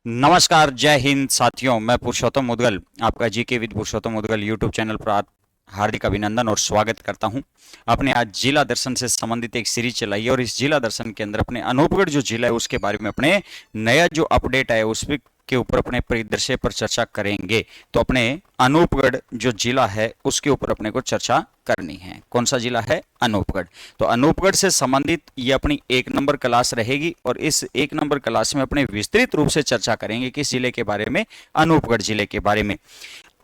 नमस्कार, जय हिंद साथियों। मैं पुरुषोत्तम मुदगल आपका GK with Purushottam Mudgal YouTube channel पर हार्दिक अभिनंदन और स्वागत करता हूं। अपने आज जिला दर्शन से संबंधित एक सीरीज चलाई है और इस जिला दर्शन के अंदर अपने अनूपगढ़ जो जिला है उसके बारे में अपने नया जो अपडेट है उस के ऊपर अपने परिदृश्य पर चर्चा करेंगे। तो अपने अनूपगढ़ जो जिला है उसके ऊपर अपने को चर्चा करनी है। कौन सा जिला है? अनूपगढ़। तो अनूपगढ़ से संबंधित ये अपनी 1 नंबर क्लास रहेगी और इस 1 नंबर क्लास में अपने विस्तृत रूप से चर्चा करेंगे किस जिले के बारे में? अनूपगढ़ जिले के बारे में।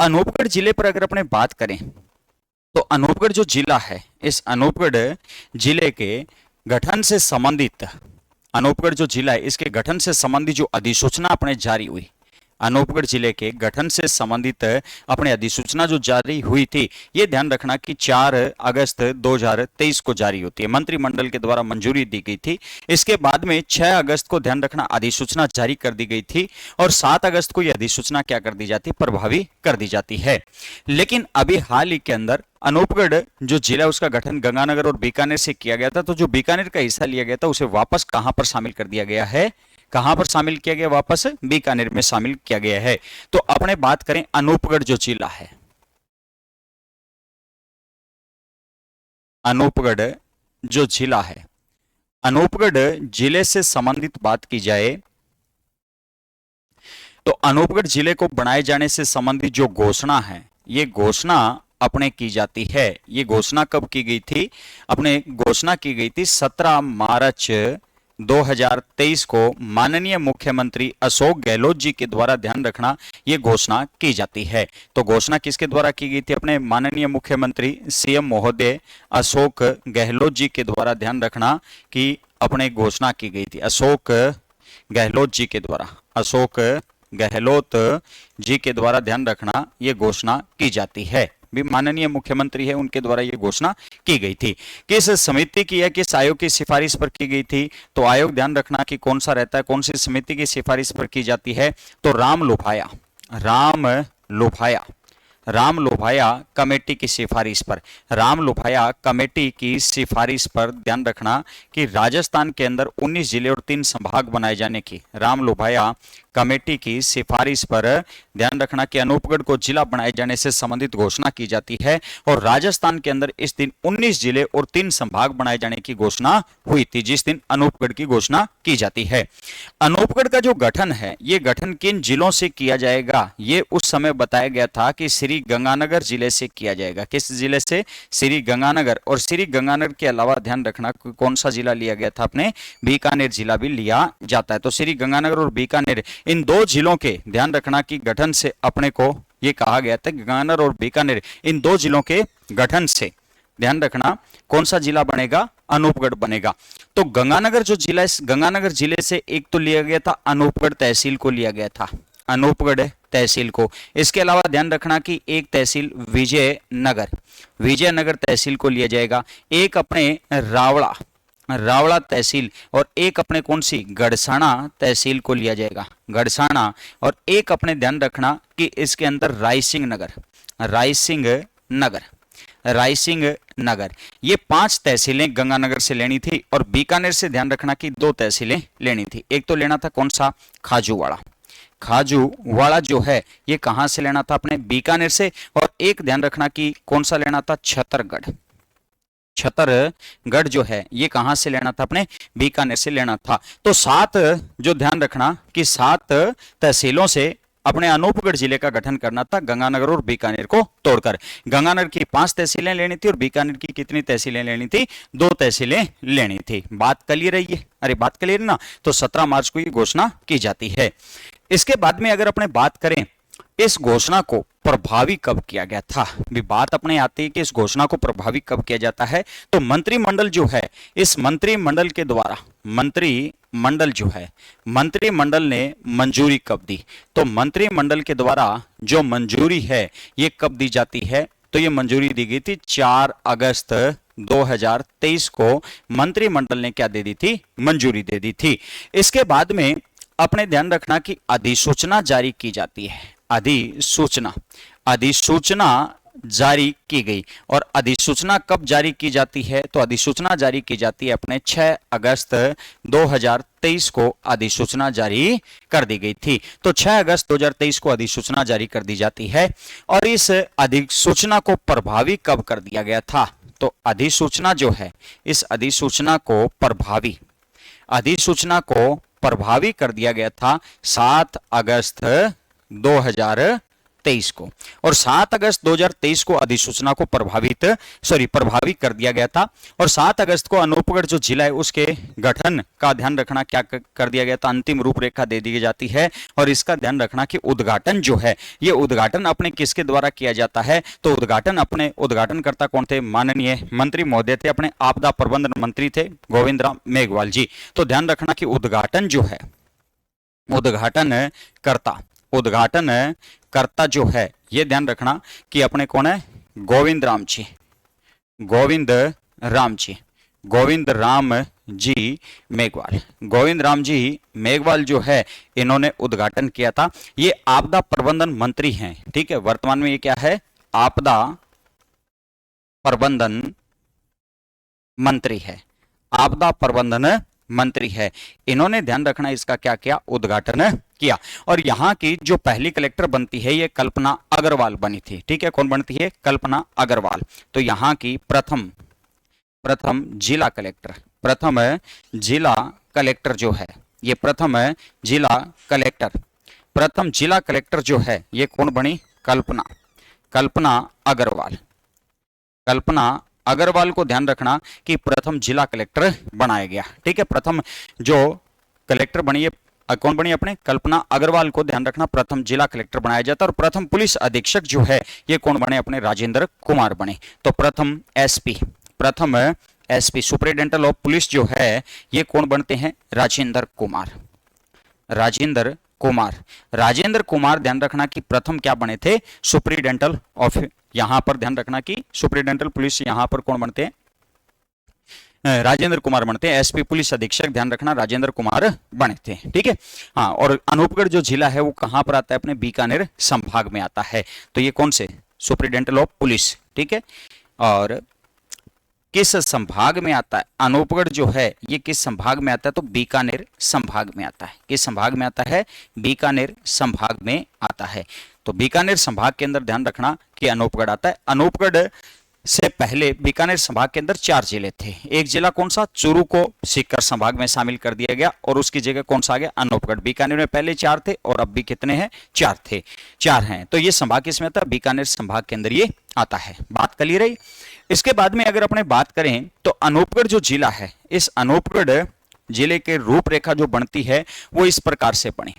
अनूपगढ़ जिले पर अगर अपने बात करें तो अनूपगढ़ जो जिला है, इस अनूपगढ़ जिले के गठन से संबंधित, अनूपगढ़ जो जिला है इसके गठन से संबंधित जो अधिसूचना अपने जारी हुई, अनूपगढ़ जिले के गठन से संबंधित अपने अधिसूचना जो जारी हुई थी, ये ध्यान रखना कि 4 अगस्त 2023 को जारी होती है। मंत्रिमंडल के द्वारा मंजूरी दी गई थी। इसके बाद में 6 अगस्त को ध्यान रखना अधिसूचना जारी कर दी गई थी और 7 अगस्त को यह अधिसूचना क्या कर दी जाती है? प्रभावी कर दी जाती है। लेकिन अभी हाल ही के अंदर अनूपगढ़ जो जिला उसका गठन गंगानगर और बीकानेर से किया गया था, तो जो बीकानेर का हिस्सा लिया गया था उसे वापस कहां पर शामिल कर दिया गया है? कहां पर शामिल किया गया? वापस बीकानेर में शामिल किया गया है। तो अपने बात करें अनूपगढ़ जो जिला है, अनूपगढ़ जो जिला है, अनूपगढ़ जिले से संबंधित बात की जाए तो अनूपगढ़ जिले को बनाए जाने से संबंधित जो घोषणा है, ये घोषणा अपने की जाती है। ये घोषणा कब की गई थी? अपने घोषणा की गई थी 17 मार्च 2023 को माननीय मुख्यमंत्री अशोक गहलोत जी के द्वारा, ध्यान रखना, ये घोषणा की जाती है। तो घोषणा किसके द्वारा की गई थी? अपने माननीय मुख्यमंत्री सीएम महोदय अशोक गहलोत जी के द्वारा, ध्यान रखना कि अपने घोषणा की गई थी अशोक गहलोत जी के द्वारा, अशोक गहलोत जी के द्वारा, ध्यान रखना, ये घोषणा की जाती है। भी माननीय मुख्यमंत्री है उनके द्वारा ये घोषणा की गई थी। किस समिति की या किस आयोग की सिफारिश पर की गई थी? तो आयोग ध्यान रखना कि कौन सा रहता है, कौन सी समिति की सिफारिश पर की जाती है? तो राम लोभाया, राम लोभाया, राम लोभाया कमेटी की सिफारिश पर, राम लोभाया कमेटी की सिफारिश पर, ध्यान रखना कि राजस्थान के अंदर 19 जिले और 3 संभाग बनाए जाने की राम लोभाया कमेटी की सिफारिश पर, ध्यान रखना कि अनूपगढ़ को जिला बनाए जाने से संबंधित घोषणा की जाती है और राजस्थान के अंदर इस दिन 19 जिले और 3 संभाग बनाए जाने की घोषणा हुई थी, जिस दिन अनूपगढ़ की घोषणा की जाती है। अनूपगढ़ का जो गठन है, ये गठन किन जिलों से किया जाएगा? ये उस समय बताया गया था कि श्री गंगानगर जिले से किया जाएगा। किस जिले से? श्री गंगानगर। और श्री गंगानगर के अलावा ध्यान रखना कौन सा जिला लिया गया था? अपने बीकानेर जिला भी लिया जाता है। तो श्री गंगानगर और बीकानेर, इन 2 जिलों के, ध्यान रखना कि गठन से अपने को ये कहा गया था, गंगानगर और बीकानेर, इन 2 जिलों के गठन से, ध्यान रखना, कौन सा जिला बनेगा? अनूपगढ़ बनेगा। तो गंगानगर जो जिला है, गंगानगर जिले से एक तो लिया गया था अनूपगढ़ तहसील को लिया गया था, अनूपगढ़ तहसील को। इसके अलावा ध्यान रखना कि एक तहसील विजयनगर, विजयनगर तहसील को लिया जाएगा। एक अपने रावड़ा, रावड़ा तहसील, और एक अपने कौन सी? गड़साना तहसील को लिया जाएगा, गड़साना। और एक अपने ध्यान रखना कि इसके अंदर रायसिंह नगर, रायसिंह नगर, रायसिंह नगर, ये 5 तहसीलें गंगानगर से लेनी थी और बीकानेर से ध्यान रखना कि 2 तहसीलें लेनी थी। एक तो लेना था कौन सा? खाजूवाड़ा, खाजूवाड़ा जो है ये कहां से लेना था? अपने बीकानेर से। और एक ध्यान रखना कि कौन सा लेना था? छतरगढ़, छतरगढ़ जो है ये कहां से लेना था? अपने बीकानेर से लेना था। तो 7 जो ध्यान रखना कि 7 तहसीलों से अपने अनूपगढ़ जिले का गठन करना था, गंगानगर और बीकानेर को तोड़कर। गंगानगर की 5 तहसीलें लेनी थी और बीकानेर की कितनी तहसीलें लेनी थी? 2 तहसीलें लेनी थी। बात क्लियर है ये? अरे बात क्लियर ना? तो 17 मार्च को ये घोषणा की जाती है। इसके बाद में अगर अपने बात करें इस घोषणा को प्रभावी कब किया गया था, भी बात अपने आती है कि इस घोषणा को प्रभावी कब किया जाता है। तो मंत्रिमंडल जो है, इस मंत्रिमंडल के द्वारा, मंत्रिमंडल जो है, मंत्रिमंडल ने मंजूरी कब दी? तो मंत्रिमंडल के द्वारा जो मंजूरी है ये कब दी जाती है? तो ये मंजूरी दी गई थी 4 अगस्त 2023 को मंत्रिमंडल ने क्या दे दी थी? मंजूरी दे दी थी। इसके बाद में अपने ध्यान रखना कि अधिसूचना जारी की जाती है, अधिसूचना, अधिसूचना जारी की गई। और अधिसूचना कब जारी की जाती है? तो अधिसूचना जारी की जाती है अपने 6 अगस्त 2023 को अधिसूचना जारी कर दी गई थी। तो 6 अगस्त 2023 को अधिसूचना जारी कर दी जाती है। और इस अधिसूचना को प्रभावी कब कर दिया गया था? तो अधिसूचना जो है, इस अधिसूचना को प्रभावी कर दिया गया था 7 अगस्त 2023 को। और 7 अगस्त 2023 को अधिसूचना को प्रभावी कर दिया गया था। और 7 अगस्त को अनूपगढ़ जो जिला है उसके गठन का ध्यान रखना क्या कर दिया गया था? अंतिम रूपरेखा दे दी जाती है। और इसका ध्यान रखना कि उद्घाटन जो है, ये उद्घाटन अपने किसके द्वारा किया जाता है? तो उद्घाटनकर्ता कौन थे? माननीय मंत्री महोदय थे, अपने आपदा प्रबंधन मंत्री थे गोविंद राम मेघवाल जी। तो ध्यान रखना कि उद्घाटन जो है, उद्घाटनकर्ता जो है, ये ध्यान रखना कि अपने कौन है? गोविंद राम जी मेघवाल। गोविंद राम जी मेघवाल जो है, इन्होंने उद्घाटन किया था। ये आपदा प्रबंधन मंत्री हैं, ठीक है। वर्तमान में ये क्या है? आपदा प्रबंधन मंत्री है, आपदा प्रबंधन मंत्री है। इन्होंने ध्यान रखना इसका क्या किया? उद्घाटन किया। और यहां की जो पहली कलेक्टर बनती है, ये कल्पना अग्रवाल बनी थी, ठीक है। कौन बनती है? कल्पना अग्रवाल। तो यहां की प्रथम जिला कलेक्टर जो है, ये प्रथम जिला कलेक्टर जो है, ये कौन बनी? कल्पना अग्रवाल को ध्यान रखना कि प्रथम जिला कलेक्टर बनाया गया, ठीक है। प्रथम जो कलेक्टर बनी है, कौन बनी? अपने कल्पना अग्रवाल को ध्यान रखना प्रथम जिला कलेक्टर बनाया जाता है। और प्रथम पुलिस अधीक्षक जो है, ये कौन बने? अपने राजेंद्र कुमार बने। तो प्रथम एसपी सुपरिटेंडेंट ऑफ पुलिस जो है, ये कौन बनते हैं? राजेंद्र कुमार ध्यान रखना कि प्रथम क्या बने थे? सुपरिटेंडेंट ऑफ, यहां पर ध्यान रखना कि सुपरिटेंडेंट पुलिस यहां पर कौन बनते हैं? राजेंद्र कुमार बनते हैं। एसपी पुलिस अधीक्षक ध्यान रखना राजेंद्र कुमार बने थे, ठीक है। हाँ, और अनूपगढ़ जो जिला है वो कहां पर आता है? अपने बीकानेर संभाग में आता है। तो ये कौन से? सुपरिटेंडेंट ऑफ पुलिस, ठीक है। और किस संभाग में आता है? अनूपगढ़ जो है, ये किस संभाग में आता है? तो बीकानेर संभाग में आता है। किस संभाग में आता है? बीकानेर संभाग में आता है। तो बीकानेर संभाग के अंदर ध्यान रखना कि अनूपगढ़ आता है। अनूपगढ़ से पहले बीकानेर संभाग के अंदर 4 जिले थे। एक जिला कौन सा? चूरू को सीकर संभाग में शामिल कर दिया गया और उसकी जगह कौन सा आ गया? अनूपगढ़। बीकानेर में पहले 4 थे और अब भी कितने हैं? 4 हैं। तो ये संभाग किसमें आता है? बीकानेर संभाग के अंदर ये आता है। बात क्लियर है? इसके बाद में अगर अपने बात करें तो अनूपगढ़ जो जिला है, इस अनूपगढ़ जिले के रूपरेखा जो बनती है वो इस प्रकार से बनी।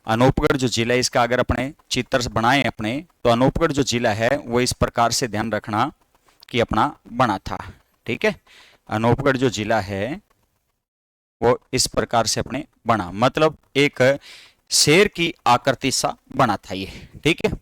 अनूपगढ़ जो जिला है, इसका अगर अपने चित्र बनाए अपने, तो अनूपगढ़ जो जिला है वो इस प्रकार से ध्यान रखना कि अपना बना था, ठीक है। अनूपगढ़ जो जिला है वो इस प्रकार से अपने बना, मतलब एक शेर की आकृति सा बना था ये, ठीक है।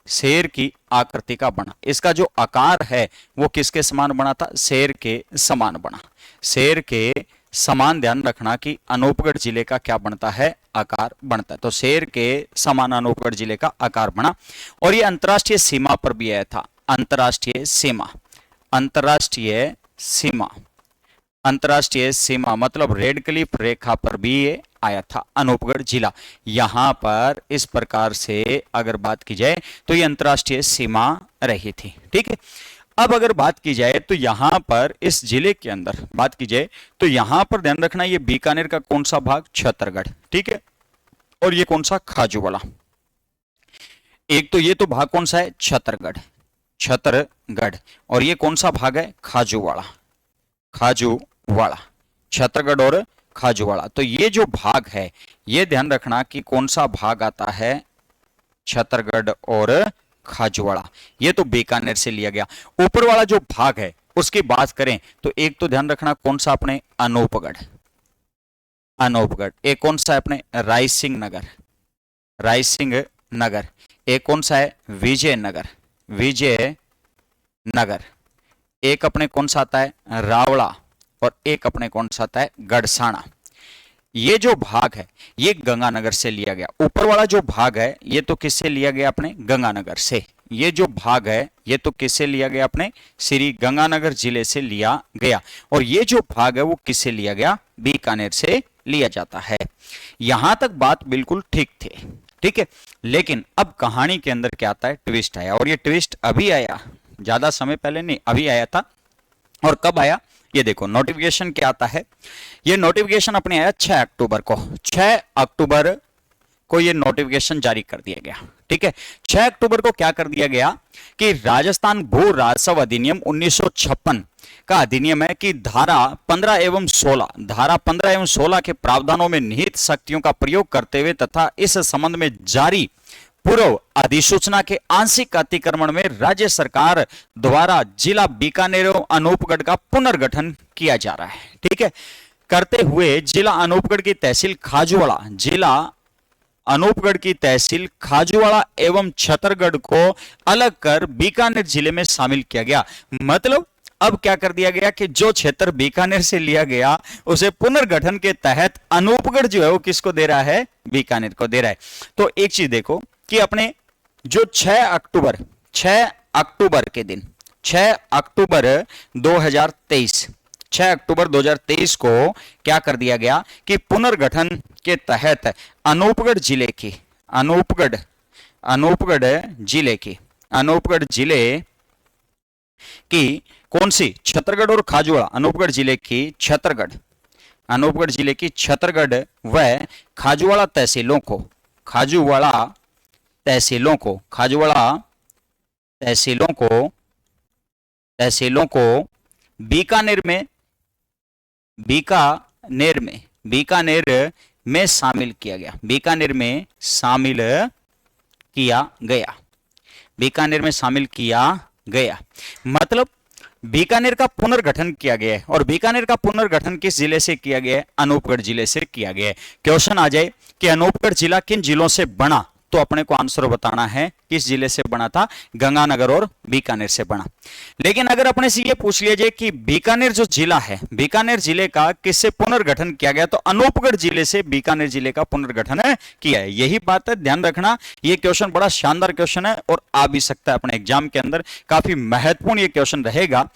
शेर की आकृति का बना। इसका जो आकार है वो किसके समान बना था? शेर के समान बना। शेर के समान ध्यान रखना कि अनूपगढ़ जिले का क्या बनता है? आकार बनता है। तो शेर के समान अनूपगढ़ जिले का आकार बना। और ये अंतरराष्ट्रीय सीमा पर भी आया था। अंतरराष्ट्रीय सीमा मतलब रेड क्लिफ रेखा पर भी ये आया था अनूपगढ़ जिला। यहां पर इस प्रकार से अगर बात की जाए तो ये अंतरराष्ट्रीय सीमा रही थी, ठीक है। अब अगर बात की जाए तो यहां पर इस जिले के अंदर बात की जाए तो यहां पर ध्यान रखना ये बीकानेर का कौन सा भाग? छतरगढ़, ठीक है। और ये कौन सा? खाजूवाड़ा। एक तो ये तो भाग कौन सा है? छतरगढ़। और ये कौन सा भाग है? खाजूवाड़ा। छतरगढ़ और खाजूवाड़ा। तो ये जो भाग है ये ध्यान रखना कि कौन सा भाग आता है? छतरगढ़ और खाजूवाड़ा। ये तो बीकानेर से लिया गया। ऊपर वाला जो भाग है उसकी बात करें तो एक तो ध्यान रखना कौन सा? अपने अनूपगढ़। एक कौन सा है? अपने रायसिंह नगर। एक कौन सा है? विजयनगर। एक अपने कौन सा आता है? रावड़ा। और एक अपने कौन सा आता है? गड़साना। ये जो भाग है ये गंगानगर से लिया गया। ऊपर वाला जो भाग है ये तो किससे लिया गया अपने गंगानगर से। ये जो भाग है ये तो किससे लिया गया अपने श्री गंगानगर जिले से लिया गया। और ये जो भाग है वो किससे लिया गया बीकानेर से लिया जाता है। यहां तक बात बिल्कुल ठीक थी, ठीक है। लेकिन अब कहानी के अंदर क्या आता है, ट्विस्ट आया। और ये ट्विस्ट अभी आया, ज्यादा समय पहले नहीं, अभी आया था। और कब आया ये देखो, नोटिफिकेशन क्या आता है। ये नोटिफिकेशन अपने आया 6 अक्टूबर को। 6 अक्टूबर को ये नोटिफिकेशन जारी कर दिया गया, ठीक है। 6 अक्टूबर को क्या कर दिया गया कि राजस्थान भू राजस्व अधिनियम 1956 का अधिनियम है कि धारा 15 एवं 16 के प्रावधानों में निहित शक्तियों का प्रयोग करते हुए तथा इस संबंध में जारी पूर्व अधिसूचना के आंशिक अतिक्रमण में राज्य सरकार द्वारा जिला बीकानेर एवं अनूपगढ़ का पुनर्गठन किया जा रहा है, ठीक है। करते हुए जिला अनूपगढ़ की तहसील खाजूवाड़ा एवं छतरगढ़ को अलग कर बीकानेर जिले में शामिल किया गया। मतलब अब क्या कर दिया गया कि जो क्षेत्र बीकानेर से लिया गया उसे पुनर्गठन के तहत अनूपगढ़ जो है वो किसको दे रहा है, बीकानेर को दे रहा है। तो एक चीज देखो कि अपने जो 6 अक्टूबर के दिन 6 अक्टूबर 2023 को क्या कर दिया गया कि पुनर्गठन के तहत अनूपगढ़ जिले की कौन सी, छतरगढ़ और खाजूवाड़ा, अनूपगढ़ जिले की छतरगढ़ व खाजूवाड़ा तहसीलों को बीकानेर में शामिल किया गया। मतलब बीकानेर का पुनर्गठन किया गया है। और बीकानेर का पुनर्गठन किस जिले से किया गया है, अनूपगढ़ जिले से किया गया है। क्वेश्चन आ जाए कि अनूपगढ़ जिला किन जिलों से बना, तो अपने को आंसर बताना है किस जिले से बना था, गंगानगर और बीकानेर से बना। लेकिन अगर अपने से ये पूछ लिया जाए कि बीकानेर जो जिला है, बीकानेर जिले का किससे पुनर्गठन किया गया, तो अनूपगढ़ जिले से बीकानेर जिले का पुनर्गठन किया है। यही बात है, ध्यान रखना। ये क्वेश्चन बड़ा शानदार क्वेश्चन है और आ भी सकता है अपने एग्जाम के अंदर, काफी महत्वपूर्ण ये क्वेश्चन रहेगा।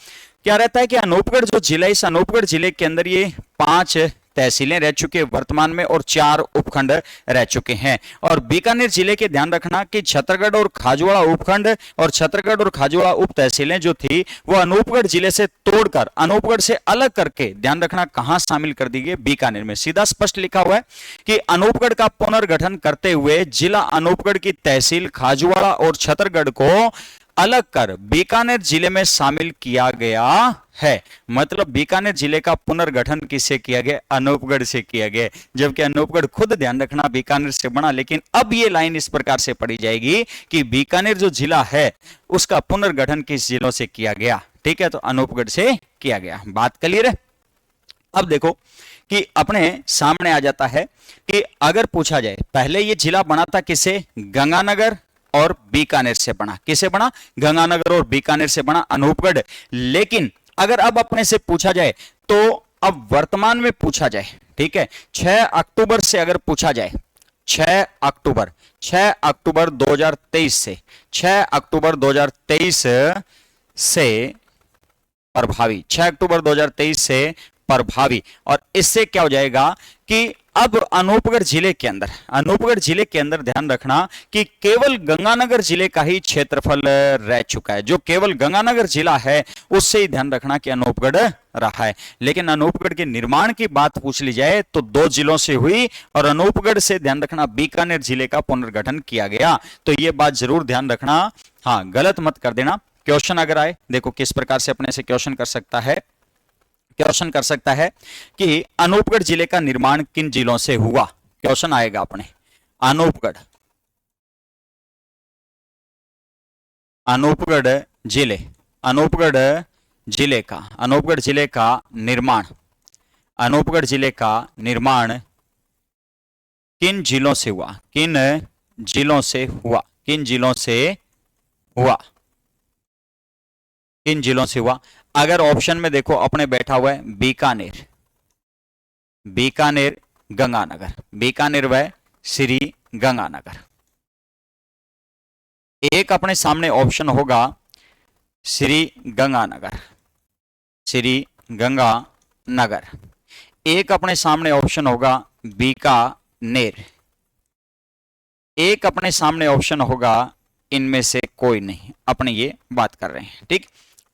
क्या रहता है कि अनूपगढ़ जो जिला, इस अनूपगढ़ जिले के अंदर ये 5 तहसीलें रह चुके हैं वर्तमान में और 4 उपखंड रह चुके हैं। और बीकानेर जिले के ध्यान रखना कि छतरगढ़ और खाजूवाड़ा उपखंड और छतरगढ़ और खाजूवाड़ा उप तहसीलें जो थी वो अनूपगढ़ जिले से तोड़कर, अनूपगढ़ से अलग करके, ध्यान रखना कहां शामिल कर दी गई, बीकानेर में। सीधा स्पष्ट लिखा हुआ है कि अनूपगढ़ का पुनर्गठन करते हुए जिला अनूपगढ़ की तहसील खाजूवाड़ा और छतरगढ़ को अलग कर बीकानेर जिले में शामिल किया गया है। मतलब बीकानेर जिले का पुनर्गठन किससे किया गया, अनूपगढ़ से किया गया। जबकि अनूपगढ़ खुद, ध्यान रखना, बीकानेर से बना। लेकिन अब ये लाइन इस प्रकार से पढ़ी जाएगी कि बीकानेर जो जिला है उसका पुनर्गठन किस जिलों से किया गया, ठीक है, तो अनूपगढ़ से किया गया। बात क्लियर है। अब देखो कि अपने सामने आ जाता है कि अगर पूछा जाए, पहले ये जिला बना था किसे, गंगानगर और बीकानेर से बना। किसे बना, गंगानगर और बीकानेर से बना अनूपगढ़। लेकिन अगर अब अपने से पूछा जाए, तो अब वर्तमान में पूछा जाए, ठीक है, 6 अक्टूबर से अगर पूछा जाए, 6 अक्टूबर 2023 से, 6 अक्टूबर 2023 से प्रभावी, 6 अक्टूबर 2023 से प्रभावी। और इससे क्या हो जाएगा कि अब अनूपगढ़ जिले के अंदर ध्यान रखना कि केवल गंगानगर जिले का ही क्षेत्रफल रह चुका है। जो केवल गंगानगर जिला है उससे ही ध्यान रखना कि अनूपगढ़ रहा है। लेकिन अनूपगढ़ के निर्माण की बात पूछ ली जाए तो 2 जिलों से हुई और अनूपगढ़ से, ध्यान रखना, बीकानेर जिले का पुनर्गठन किया गया। तो यह बात जरूर ध्यान रखना, हाँ, गलत मत कर देना। क्वेश्चन अगर आए, देखो किस प्रकार से अपने से क्वेश्चन कर सकता है कि अनूपगढ़ जिले का निर्माण किन जिलों से हुआ। क्वेश्चन आएगा अपने, अनूपगढ़ जिले का निर्माण किन जिलों से हुआ। अगर ऑप्शन में देखो अपने बैठा हुआ है बीकानेर, गंगानगर, बीकानेर व श्री गंगानगर। एक अपने सामने ऑप्शन होगा श्री गंगानगर, श्री गंगानगर। एक अपने सामने ऑप्शन होगा बीकानेर, एक अपने सामने ऑप्शन होगा इनमें से कोई नहीं। अपने ये बात कर रहे हैं, ठीक।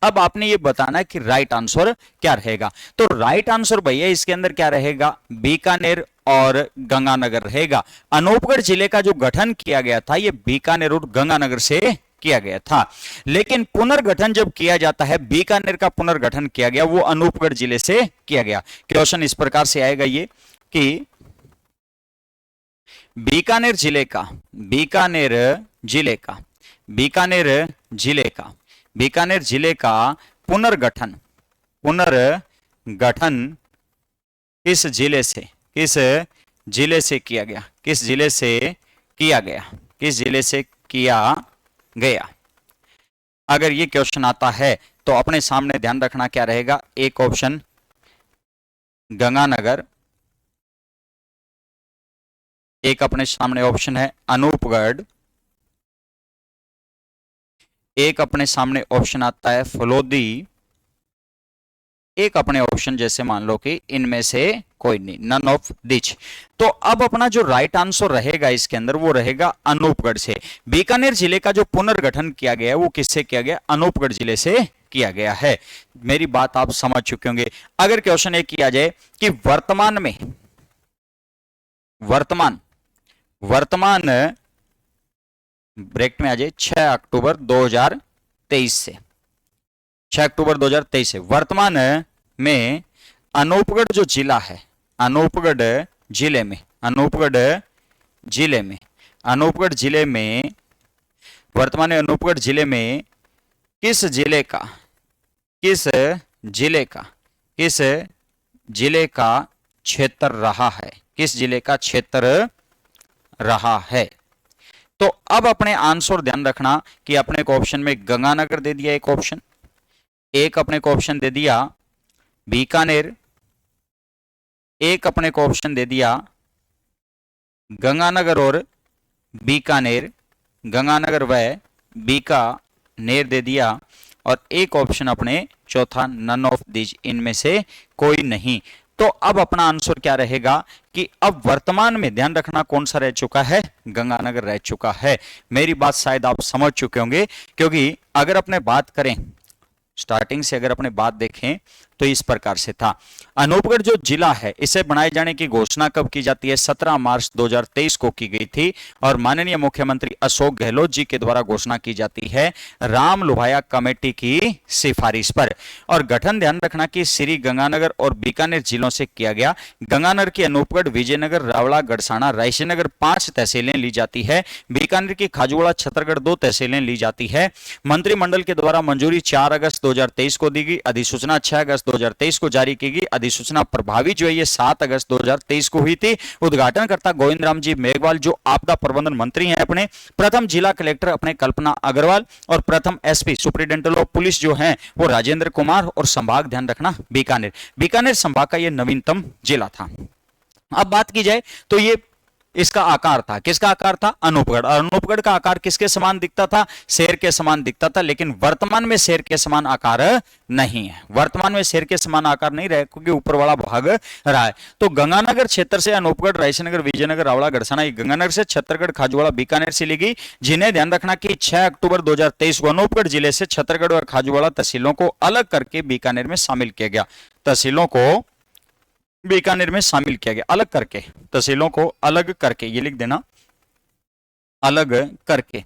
अब आपने ये बताना है कि राइट आंसर क्या रहेगा। तो राइट आंसर भैया इसके अंदर क्या रहेगा, बीकानेर और गंगानगर रहेगा। अनूपगढ़ जिले का जो गठन किया गया था ये बीकानेर और गंगानगर से किया गया था, लेकिन पुनर्गठन जब किया जाता है, बीकानेर का पुनर्गठन किया गया वो अनूपगढ़ जिले से किया गया। क्वेश्चन इस प्रकार से आएगा ये कि बीकानेर जिले का, बीकानेर जिले का, बीकानेर जिले का, बीकानेर जिले का पुनर्गठन, पुनर्गठन किस जिले से, किस जिले से किया गया, किस जिले से किया गया, किस जिले से किया गया। अगर ये क्वेश्चन आता है तो अपने सामने ध्यान रखना क्या रहेगा, एक ऑप्शन गंगानगर, एक अपने सामने ऑप्शन है अनूपगढ़, एक अपने सामने ऑप्शन आता है फलोदी, एक अपने ऑप्शन जैसे मान लो कि इनमें से कोई नहीं, नन ऑफ दिच। तो अब अपना जो राइट आंसर रहेगा इसके अंदर वो रहेगा अनूपगढ़ से। बीकानेर जिले का जो पुनर्गठन किया गया है वो किससे किया गया, अनूपगढ़ जिले से किया गया है। मेरी बात आप समझ चुके होंगे। अगर क्वेश्चन ये किया जाए कि वर्तमान में, वर्तमान ब्रेक में आ जाए 6 अक्टूबर 2023 से, 6 अक्टूबर 2023 से वर्तमान में अनूपगढ़ जो जिला है, अनूपगढ़ जिले में, अनूपगढ़ जिले में, अनूपगढ़ जिले में, वर्तमान में अनूपगढ़ जिले में किस जिले का, किस जिले का, किस जिले का क्षेत्र रहा है, किस जिले का क्षेत्र रहा है। तो अब अपने आंसर ध्यान रखना कि अपने को ऑप्शन में गंगानगर दे दिया एक ऑप्शन, एक अपने को ऑप्शन दे दिया बीकानेर, एक अपने को ऑप्शन दे दिया गंगानगर और बीकानेर, गंगानगर व बीकानेर दे दिया, और एक ऑप्शन अपने चौथा नन ऑफ दिस, इनमें से कोई नहीं। तो अब अपना आंसर क्या रहेगा कि अब वर्तमान में ध्यान रखना कौन सा रह चुका है, गंगानगर रह चुका है। मेरी बात शायद आप समझ चुके होंगे, क्योंकि अगर अपने बात करें स्टार्टिंग से, अगर अपने बात देखें तो इस प्रकार से था। अनूपगढ़ जो जिला है इसे बनाए जाने की घोषणा कब की जाती है, 17 मार्च 2023 को की गई थी, और माननीय मुख्यमंत्री अशोक गहलोत जी के द्वारा घोषणा की जाती है राम लुभाया कमेटी की सिफारिश पर। और गठन ध्यान रखना कि श्री गंगानगर और बीकानेर जिलों से किया गया। गंगानगर की अनूपगढ़, विजयनगर, रावला, गड़साना, रायसेनगर 5 तहसीलें ली जाती है। बीकानेर की खाजूवाड़ा, छतरगढ़ 2 तहसीलें ली जाती है। मंत्रिमंडल के द्वारा मंजूरी 4 अगस्त 2023 को दी गई। अधिसूचना 6 अगस्त 2023 को जारी की गई। अधिसूचना प्रभावी जो है ये 7 अगस्त 2023 को हुई थी। उद्घाटनकर्ता गोविंद राम जी मेघवाल जो आपदा प्रबंधन मंत्री हैं अपने, प्रथम जिला कलेक्टर अपने कल्पना अग्रवाल, और प्रथम एसपी सुप्रिंटेंडेंट ऑफ पुलिस जो हैं वो राजेंद्र कुमार, और संभाग ध्यान रखना बीकानेर। बीकानेर संभाग का ये नवीनतम जिला था। अब बात की जाए तो ये इसका आकार था, किसका आकार था, अनूपगढ़। और अनूपगढ़ का आकार किसके समान दिखता था, शेर के समान दिखता था, लेकिन वर्तमान में शेर के समान आकार नहीं है। वर्तमान में शेर के समान आकार नहीं रहा क्योंकि ऊपर वाला भाग रहा है। तो गंगानगर क्षेत्र से अनूपगढ़, रायसेनगर, विजयनगर, रावला, गड़साना, गंगानगर से छत्तरगढ़, खाजूवाड़ा, बीकानेर से ली गई, जिन्हें ध्यान रखना कि 6 अक्टूबर 2023 को अनूपगढ़ जिले से छत्तरगढ़ और खाजूवाड़ा तहसीलों को अलग करके बीकानेर में शामिल किया गया। तहसीलों को बीकानेर में शामिल किया गया, अलग करके, तहसीलों को अलग करके, ये लिख देना, अलग करके,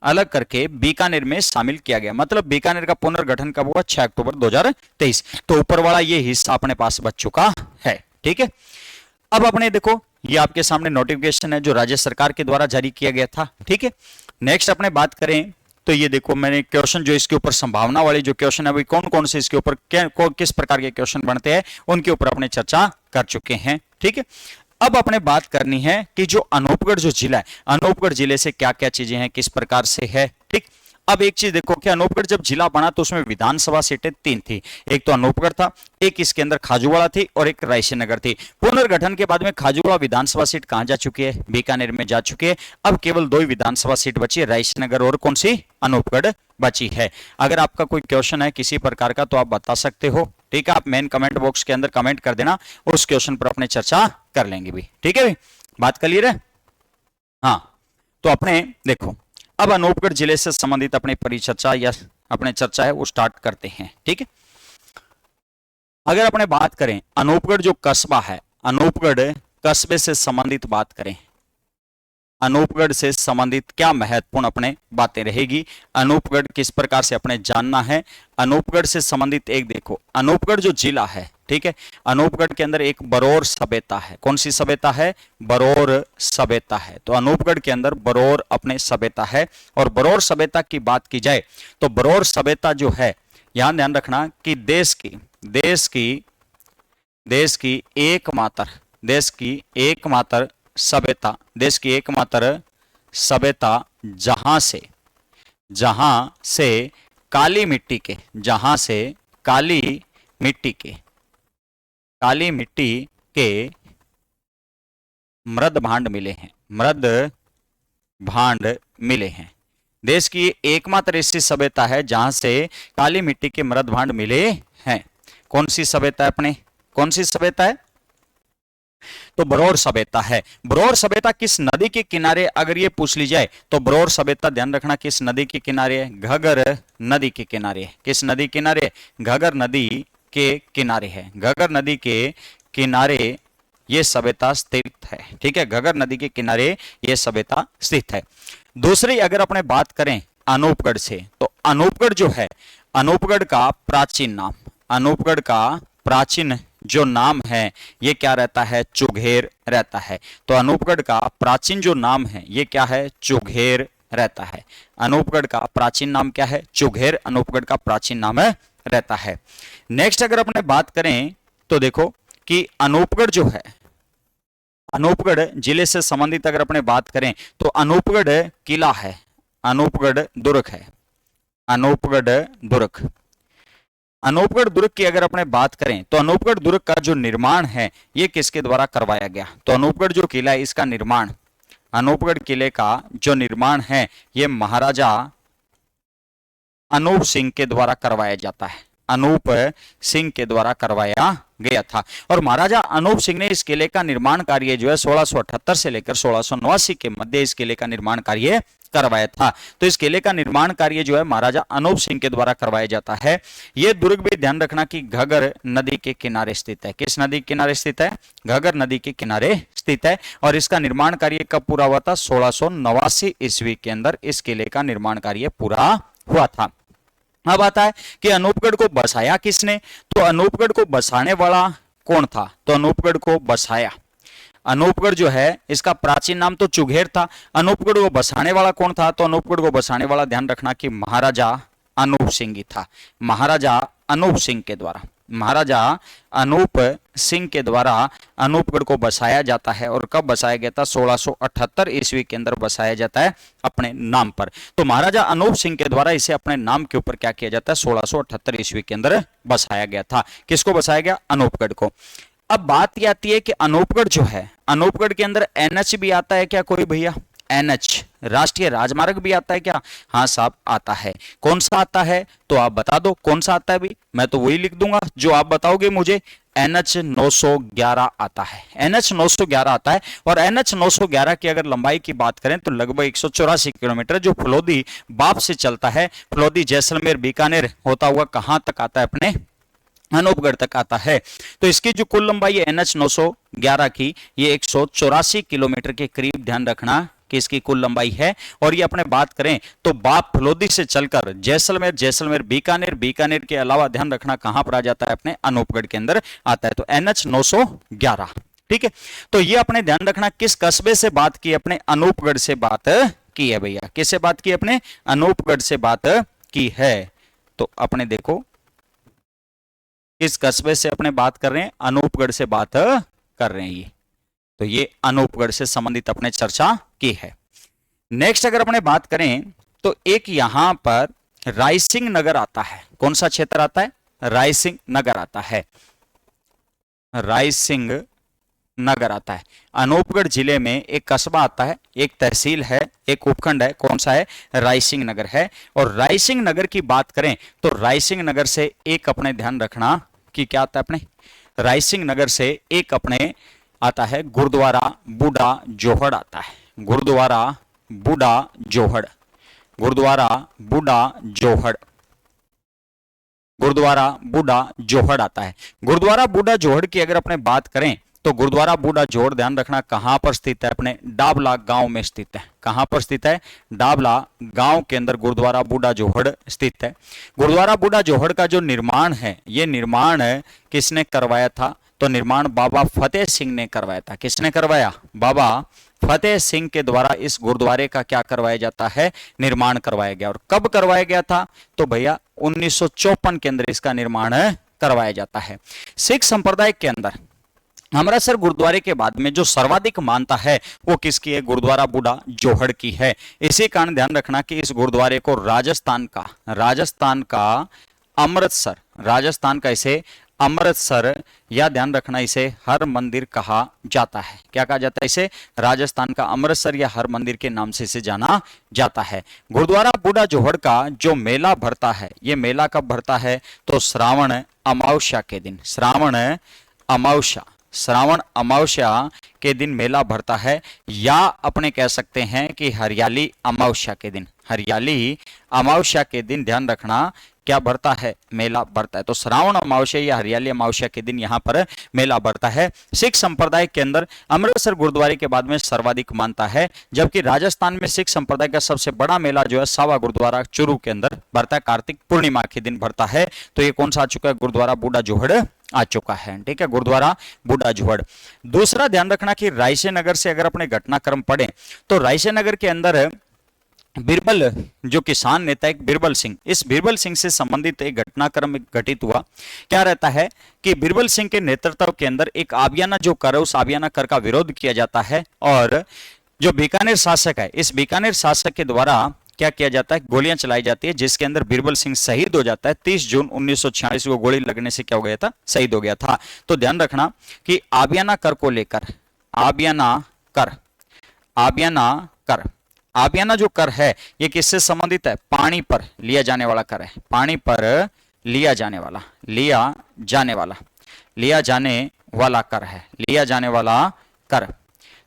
अलग करके बीकानेर में शामिल किया गया। मतलब बीकानेर का पुनर्गठन कब हुआ, 6 अक्टूबर 2023। तो ऊपर वाला ये हिस्सा अपने पास बच चुका है। ठीक है, अब अपने देखो ये आपके सामने नोटिफिकेशन है जो राज्य सरकार के द्वारा जारी किया गया था। ठीक है, नेक्स्ट अपने बात करें तो ये देखो मैंने क्वेश्चन जो इसके ऊपर संभावना वाले जो क्वेश्चन है अभी कौन कौन से इसके ऊपर किस प्रकार के क्वेश्चन बनते हैं उनके ऊपर अपने चर्चा कर चुके हैं। ठीक है, अब अपने बात करनी है कि जो अनूपगढ़ जो जिला है, अनूपगढ़ जिले से क्या क्या चीजें हैं, किस प्रकार से है। ठीक, अब एक चीज देखो कि अनूपगढ़ जब जिला बना तो उसमें विधानसभा सीटें 3 थी। एक तो अनूपगढ़ था, एक इसके अंदर खाजूवाड़ा थी और एक रायसेन नगर थी। पुनर्गठन के बाद में खाजूवाड़ा विधानसभा सीट कहां जा चुकी है? बीकानेर में जा चुकी है। अब केवल 2 ही विधानसभा सीट बची है, रायसेन नगर और कौन सी? अनूपगढ़ बची है। अगर आपका कोई क्वेश्चन है किसी प्रकार का तो आप बता सकते हो, ठीक है। आप मेन कमेंट बॉक्स के अंदर कमेंट कर देना, उस क्वेश्चन पर अपने चर्चा कर लेंगे भी, ठीक है भाई। बात क्लियर है? हाँ, तो अपने देखो अब अनूपगढ़ जिले से संबंधित अपनी परिचर्चा या अपने चर्चा है वो स्टार्ट करते हैं, ठीक है। अगर अपने बात करें अनूपगढ़ जो कस्बा है, अनूपगढ़ कस्बे से संबंधित बात करें, अनूपगढ़ से संबंधित क्या महत्वपूर्ण अपने बातें रहेगी, अनूपगढ़ किस प्रकार से अपने जानना है। अनूपगढ़ से संबंधित एक देखो, अनूपगढ़ जो जिला है, ठीक है, अनूपगढ़ के अंदर एक बरौर सभ्यता है। कौन सी सभ्यता है? बरौर सभ्यता है। तो अनूपगढ़ के अंदर बरौर अपने सभ्यता है। और बरौर सभ्यता की बात की जाए तो बरौर सभ्यता जो है, यहां ध्यान रखना कि देश की एकमात्र सभ्यता, देश की एकमात्र सभ्यता जहां से काली मिट्टी के मृद भांड मिले हैं। देश की एकमात्र ऐसी सभ्यता है जहां से काली मिट्टी के मृद भांड मिले हैं। कौन सी सभ्यता है अपने? कौन सी सभ्यता है? तो बरौर सभ्यता है। बरौर सभ्यता किस नदी के किनारे, अगर ये पूछ ली जाए तो बरौर सभ्यता ध्यान रखना किस नदी के किनारे है? घगर नदी के किनारे। किस नदी किनारे? घगर नदी के किनारे है। घगर नदी के किनारे ये सभ्यता स्थित है, ठीक है। घगर नदी के किनारे ये सभ्यता स्थित है। दूसरी अगर अपने बात करें अनूपगढ़ से, तो अनूपगढ़ जो है, अनूपगढ़ का प्राचीन जो नाम है ये क्या रहता है? चुघेर रहता है। तो अनूपगढ़ का प्राचीन जो नाम है ये क्या है? चुघेर रहता है। अनूपगढ़ का प्राचीन नाम क्या है? चुघेर अनूपगढ़ का प्राचीन नाम रहता है। नेक्स्ट अगर अपने बात करें तो देखो कि अनूपगढ़ जो है, अनूपगढ़ जिले से संबंधित अगर अपने बात करें तो अनूपगढ़ किला है, अनूपगढ़ दुर्ग है, अनूपगढ़ दुर्ग की अगर अपने बात करें तो अनूपगढ़ दुर्ग का जो निर्माण है ये किसके द्वारा करवाया गया? तो अनूपगढ़ जो किला है इसका निर्माण, अनूपगढ़ किले का जो निर्माण है ये महाराजा अनूप सिंह के द्वारा करवाया जाता है। अनूप सिंह के द्वारा करवाया गया था। और महाराजा अनूप सिंह ने इस किले का निर्माण कार्य जो है 1678 से लेकर 1689 के मध्य इस किले का निर्माण कार्य करवाया था। तो इस किले का निर्माण कार्य जो है महाराजा अनूप सिंह के द्वारा करवाया जाता है। यह दुर्ग भी ध्यान रखना कि घगर नदी के किनारे स्थित है। किस नदी के किनारे स्थित है? घगर नदी के किनारे स्थित है। और इसका निर्माण कार्य कब पूरा हुआ था? 1689 ईस्वी के अंदर इस किले का निर्माण कार्य पूरा हुआ था। अब आता है कि अनूपगढ़ को बसाया किसने? तो अनूपगढ़ को बसाने वाला कौन था? तो अनूपगढ़ को बसाया, अनूपगढ़ जो है इसका प्राचीन नाम तो चुघेर था। अनूपगढ़ को बसाने वाला कौन था? तो अनूपगढ़ को बसाने वाला ध्यान रखना कि महाराजा अनूप सिंह ही था। महाराजा अनूप सिंह के द्वारा, महाराजा अनूप सिंह के द्वारा अनूपगढ़ को बसाया जाता है। और कब बसाया गया था? 1678 ईस्वी के अंदर बसाया जाता है अपने नाम पर। तो महाराजा अनूप सिंह के द्वारा इसे अपने नाम के ऊपर क्या किया जाता है? 1678 ईस्वी के अंदर बसाया गया था। किसको बसाया गया? अनूपगढ़ को। अब बात यह आती है कि अनूपगढ़ जो है, अनूपगढ़ के अंदर एनएच भी आता है क्या कोई भैया? एनएच राष्ट्रीय राजमार्ग भी आता है क्या? हाँ साहब आता है। कौन सा आता है तो आप बता दो, कौन सा आता है भी? मैं तो वही लिख दूंगा जो आप बताओगे मुझे। NH 911 आता है, NH 911 आता है। और NH 911 की अगर लंबाई की बात करें तो लगभग 184 किलोमीटर, जो फलोदी बाप से चलता है, फलोदी जैसलमेर बीकानेर होता हुआ कहां तक आता है? अपने अनूपगढ़ तक आता है। तो इसकी जो कुल लंबाई है NH 911 की, ये 184 किलोमीटर के करीब ध्यान रखना कि इसकी कुल लंबाई है। और ये अपने बात करें तो बाप फलोदी से चलकर जैसलमेर, जैसलमेर बीकानेर, बीकानेर के अलावा ध्यान रखना कहां पर आ जाता है? अपने अनूपगढ़ के अंदर आता है। तो NH 911, ठीक है। तो ये अपने ध्यान रखना किस कस्बे से बात की? अपने अनूपगढ़ से बात की है भैया। किससे बात की? अपने अनूपगढ़ से बात की है। तो अपने देखो किस कस्बे से अपने बात कर रहे हैं? अनूपगढ़ से बात कर रहे हैं ये। तो ये अनूपगढ़ से संबंधित अपने चर्चा की है। नेक्स्ट अगर अपने बात करें तो एक यहां पर रायसिंह नगर आता है। कौन सा क्षेत्र आता है? रायसिंह नगर आता है। रायसिंह नगर आता है। अनूपगढ़ जिले में एक कस्बा आता है, एक तहसील है, एक उपखंड है। कौन सा है? रायसिंह नगर है। और रायसिंह नगर की बात करें तो रायसिंह नगर से एक अपने ध्यान रखना कि क्या आता है अपने रायसिंह नगर से एक अपने आता है गुरुद्वारा बूढ़ा जोहड़ आता है। गुरुद्वारा बूढ़ा जोहड़, गुरुद्वारा बूढ़ा जोहड़, गुरुद्वारा बूढ़ा जोहड़ आता है। गुरुद्वारा बूढ़ा जोहड़ की अगर अपने बात करें तो गुरुद्वारा बूढ़ा जोहड़ ध्यान रखना कहां पर स्थित है? अपने डाबला गांव में स्थित है। कहां पर स्थित है? डाबला गांव के अंदर गुरुद्वारा बूढ़ा जोहड़ स्थित है। गुरुद्वारा बूढ़ा जोहड़ का जो निर्माण है, ये निर्माण किसने करवाया था? तो निर्माण बाबा फतेह सिंह ने करवाया था। किसने करवाया? बाबा फतेह सिंह के द्वारा इस गुरुद्वारे का क्या करवाया जाता है? निर्माण करवाया गया। और कब करवाया गया था? तो भैया 1954 के अंदर इसका निर्माण करवाया जाता है। सिख संप्रदाय के अंदर अमृतसर गुरुद्वारे के बाद में जो सर्वाधिक मानता है वो किसकी है? गुरुद्वारा बूढ़ा जोहड़ की है। इसी कारण ध्यान रखना कि इस गुरुद्वारे को राजस्थान का अमृतसर, राजस्थान का इसे अमृतसर या ध्यान रखना इसे हर मंदिर कहा जाता है। क्या कहा जाता है इसे? राजस्थान का अमृतसर या हर मंदिर के नाम से इसे जाना जाता है। गुरुद्वारा बूढ़ा जोहड़ का जो मेला भरता है, ये मेला कब भरता है? तो श्रावण अमावस्या के दिन, श्रावण अमावस्या के दिन मेला भरता है, या अपने कह सकते हैं कि हरियाली अमावस्या के दिन, हरियाली अमावस्या के दिन ध्यान रखना क्या भरता है? मेला भरता है। तो श्रावण अमावस्या या हरियाली अमावस्या के दिन यहां पर मेला भरता है। सिख संप्रदाय के अंदर अमृतसर गुरुद्वारे के बाद में सर्वाधिक मानता है, जबकि राजस्थान में सिख संप्रदाय का सबसे बड़ा मेला जो है सावा गुरुद्वारा चूरू के अंदर भरता है, कार्तिक पूर्णिमा के दिन भरता है। तो ये कौन सा आ चुका है? गुरुद्वारा बूढ़ा जोहड़ आ चुका है। ठीक है, गुरुद्वारा बूढ़ा जोहड़। दूसरा ध्यान रखना कि रायसिंह नगर से अगर अपने घटनाक्रम पढ़े तो रायसिंह नगर के अंदर बिरबल जो किसान नेता एक बिरबल सिंह, इस बिरबल सिंह से संबंधित एक घटनाक्रम घटित हुआ। क्या रहता है कि बिरबल सिंह के नेतृत्व के अंदर एक आबियाना जो कर है, उस आबियाना कर का विरोध किया जाता है और जो बीकानेर शासक है, इस बीकानेर शासक के द्वारा क्या किया जाता है? गोलियां चलाई जाती है, जिसके अंदर बिरबल सिंह शहीद हो जाता है। 30 जून 1946 को गोली लगने से क्या हो गया था? शहीद हो गया था। तो ध्यान रखना कि आबियाना कर को लेकर, आबियाना जो कर है ये किससे संबंधित है? पानी पर लिया जाने वाला कर है। पानी पर लिया जाने वाला कर है, लिया जाने वाला कर।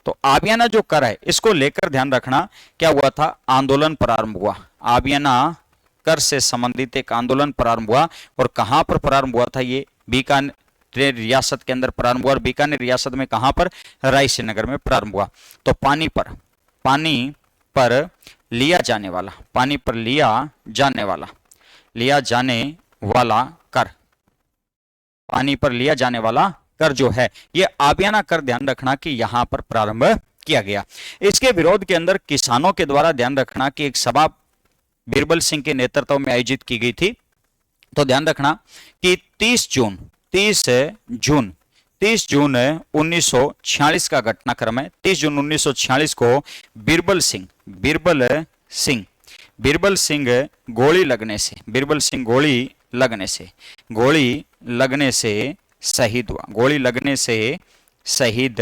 तो आबियाना जो कर है इसको लेकर ध्यान रखना क्या हुआ था? आंदोलन प्रारंभ हुआ। आबियाना कर से संबंधित एक आंदोलन प्रारंभ हुआ। और कहां पर प्रारंभ हुआ था? ये बीकानेर रियासत के अंदर प्रारंभ हुआ। और बीकानेर रियासत में कहां पर? रायसिंह नगर में प्रारंभ हुआ। तो पानी पर लिया जाने वाला, पानी पर लिया जाने वाला कर, पानी पर लिया जाने वाला कर जो है ये आबियाना कर ध्यान रखना कि यहां पर प्रारंभ किया गया। इसके विरोध के अंदर किसानों के द्वारा ध्यान रखना कि एक सभा बिरबल सिंह के नेतृत्व में आयोजित की गई थी। तो ध्यान रखना कि 30 जून 1946 का घटनाक्रम है। 30 जून 1946 को बिरबल सिंह गोली लगने से शहीद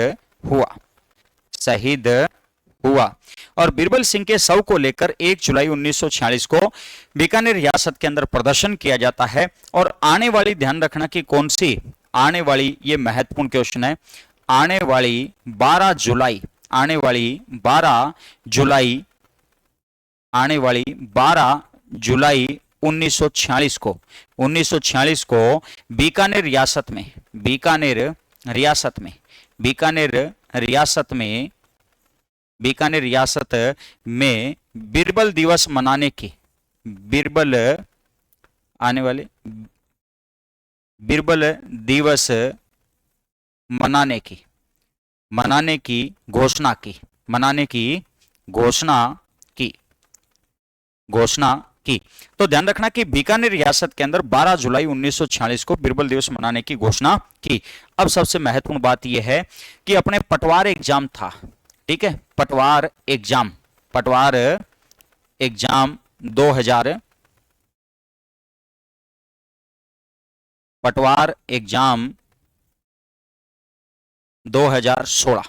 हुआ। और बिरबल सिंह के शव को लेकर 1 जुलाई 1946 को बीकानेर रियासत के अंदर प्रदर्शन किया जाता है। और आने वाली, ध्यान रखना कि कौन सी आने वाली, ये महत्वपूर्ण क्वेश्चन है, आने वाली 12 जुलाई 1946 को बीकानेर रियासत में बिरबल दिवस मनाने की, बिरबल दिवस मनाने की घोषणा की। तो ध्यान रखना कि बीकानेर रियासत के अंदर 12 जुलाई 1946 को बिरबल दिवस मनाने की घोषणा की। अब सबसे महत्वपूर्ण बात यह है कि अपने पटवार एग्जाम था, ठीक है, पटवार एग्जाम 2000 पटवार एग्जाम 2016।